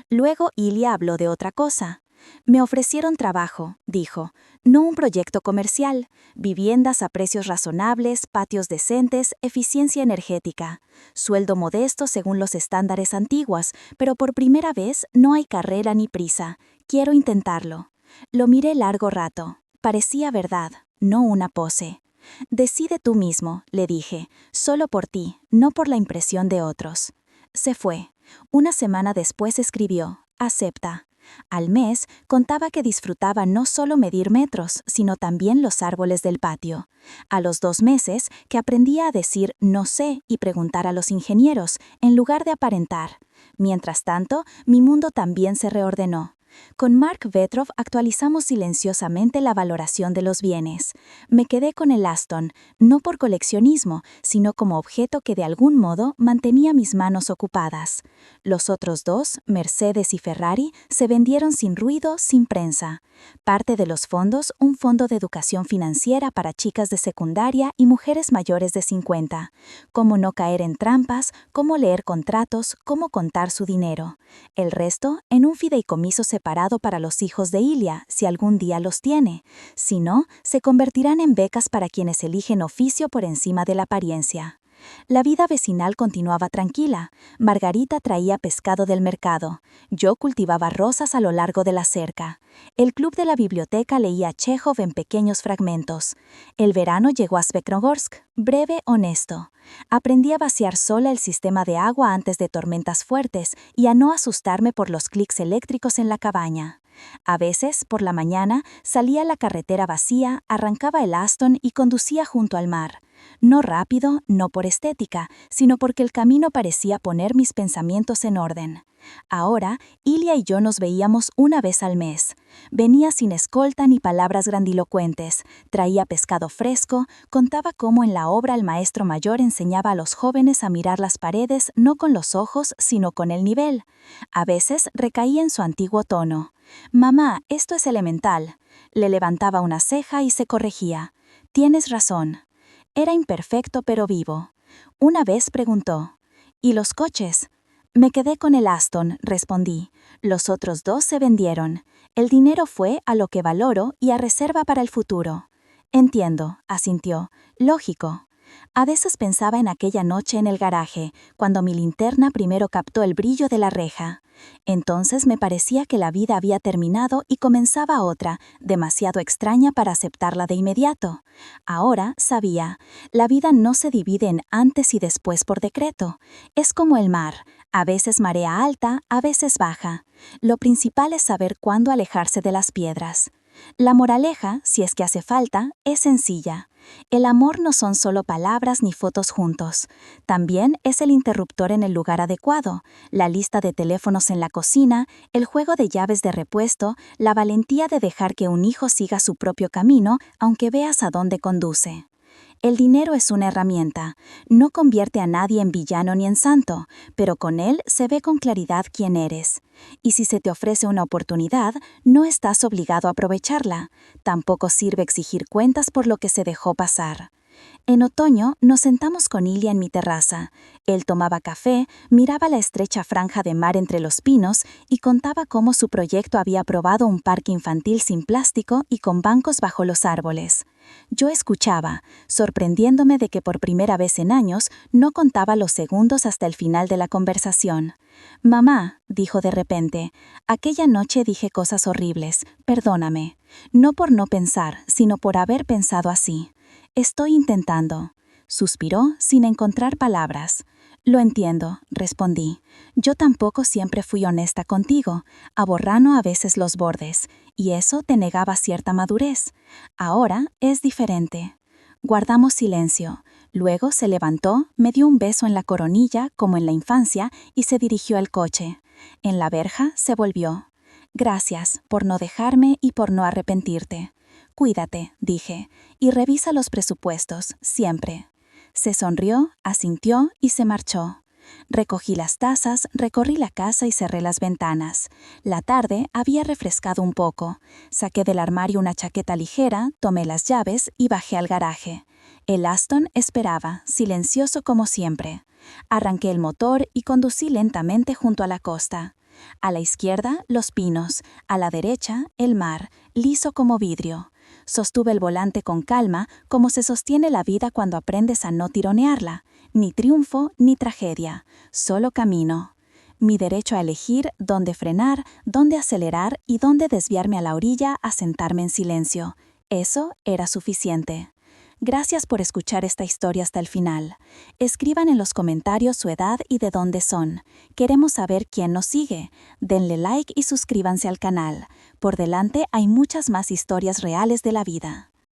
Luego Ilia habló de otra cosa. Me ofrecieron trabajo, dijo, no un proyecto comercial, viviendas a precios razonables, patios decentes, eficiencia energética, sueldo modesto según los estándares antiguos, pero por primera vez no hay carrera ni prisa, quiero intentarlo. Lo miré largo rato, parecía verdad, no una pose. Decide tú mismo, le dije, solo por ti, no por la impresión de otros. Se fue. Una semana después escribió, acepta. Al mes, contaba que disfrutaba no solo medir metros, sino también los árboles del patio. A los 2 meses, que aprendía a decir no sé y preguntar a los ingenieros, en lugar de aparentar. Mientras tanto, mi mundo también se reordenó. Con Mark Vetrov actualizamos silenciosamente la valoración de los bienes. Me quedé con el Aston, no por coleccionismo, sino como objeto que de algún modo mantenía mis manos ocupadas. Los otros 2, Mercedes y Ferrari, se vendieron sin ruido, sin prensa. Parte de los fondos, un fondo de educación financiera para chicas de secundaria y mujeres mayores de 50. Cómo no caer en trampas, cómo leer contratos, cómo contar su dinero. El resto, en un fideicomiso separado para los hijos de Ilia, si algún día los tiene. Si no, se convertirán en becas para quienes eligen oficio por encima de la apariencia. La vida vecinal continuaba tranquila. Margarita traía pescado del mercado. Yo cultivaba rosas a lo largo de la cerca. El club de la biblioteca leía Chekhov en pequeños fragmentos. El verano llegó a Svetlogorsk, breve, honesto. Aprendí a vaciar sola el sistema de agua antes de tormentas fuertes y a no asustarme por los clics eléctricos en la cabaña. A veces, por la mañana, salía a la carretera vacía, arrancaba el Aston y conducía junto al mar. No rápido, no por estética, sino porque el camino parecía poner mis pensamientos en orden. Ahora, Ilia y yo nos veíamos una vez al mes. Venía sin escolta ni palabras grandilocuentes, traía pescado fresco, contaba cómo en la obra el maestro mayor enseñaba a los jóvenes a mirar las paredes no con los ojos, sino con el nivel. A veces recaía en su antiguo tono. «Mamá, esto es elemental». Le levantaba una ceja y se corregía. «Tienes razón». Era imperfecto pero vivo. Una vez preguntó, ¿y los coches? Me quedé con el Aston, respondí. Los otros 2 se vendieron. El dinero fue a lo que valoro y a reserva para el futuro. Entiendo, asintió. Lógico. A veces pensaba en aquella noche en el garaje, cuando mi linterna primero captó el brillo de la reja. Entonces me parecía que la vida había terminado y comenzaba otra, demasiado extraña para aceptarla de inmediato. Ahora sabía, la vida no se divide en antes y después por decreto. Es como el mar, a veces marea alta, a veces baja. Lo principal es saber cuándo alejarse de las piedras. La moraleja, si es que hace falta, es sencilla. El amor no son solo palabras ni fotos juntos. También es el interruptor en el lugar adecuado, la lista de teléfonos en la cocina, el juego de llaves de repuesto, la valentía de dejar que un hijo siga su propio camino, aunque veas a dónde conduce. El dinero es una herramienta. No convierte a nadie en villano ni en santo, pero con él se ve con claridad quién eres. Y si se te ofrece una oportunidad, no estás obligado a aprovecharla. Tampoco sirve exigir cuentas por lo que se dejó pasar. En otoño nos sentamos con Ilia en mi terraza. Él tomaba café, miraba la estrecha franja de mar entre los pinos y contaba cómo su proyecto había aprobado un parque infantil sin plástico y con bancos bajo los árboles. Yo escuchaba, sorprendiéndome de que por primera vez en años no contaba los segundos hasta el final de la conversación. «Mamá», dijo de repente, «aquella noche dije cosas horribles, perdóname. No por no pensar, sino por haber pensado así. Estoy intentando». Suspiró sin encontrar palabras. «Lo entiendo», respondí. «Yo tampoco siempre fui honesta contigo. Aborrano a veces los bordes, y eso te negaba cierta madurez. Ahora es diferente». Guardamos silencio. Luego se levantó, me dio un beso en la coronilla, como en la infancia, y se dirigió al coche. En la verja se volvió. «Gracias por no dejarme y por no arrepentirte. Cuídate», dije, «y revisa los presupuestos, siempre». Se sonrió, asintió y se marchó. Recogí las tazas, recorrí la casa y cerré las ventanas. La tarde había refrescado un poco. Saqué del armario una chaqueta ligera, tomé las llaves y bajé al garaje. El Aston esperaba, silencioso como siempre. Arranqué el motor y conducí lentamente junto a la costa. A la izquierda, los pinos, a la derecha, el mar, liso como vidrio. Sostuve el volante con calma, como se sostiene la vida cuando aprendes a no tironearla. Ni triunfo ni tragedia, solo camino. Mi derecho a elegir dónde frenar, dónde acelerar y dónde desviarme a la orilla a sentarme en silencio. Eso era suficiente. Gracias por escuchar esta historia hasta el final. Escriban en los comentarios su edad y de dónde son. Queremos saber quién nos sigue. Denle like y suscríbanse al canal. Por delante hay muchas más historias reales de la vida.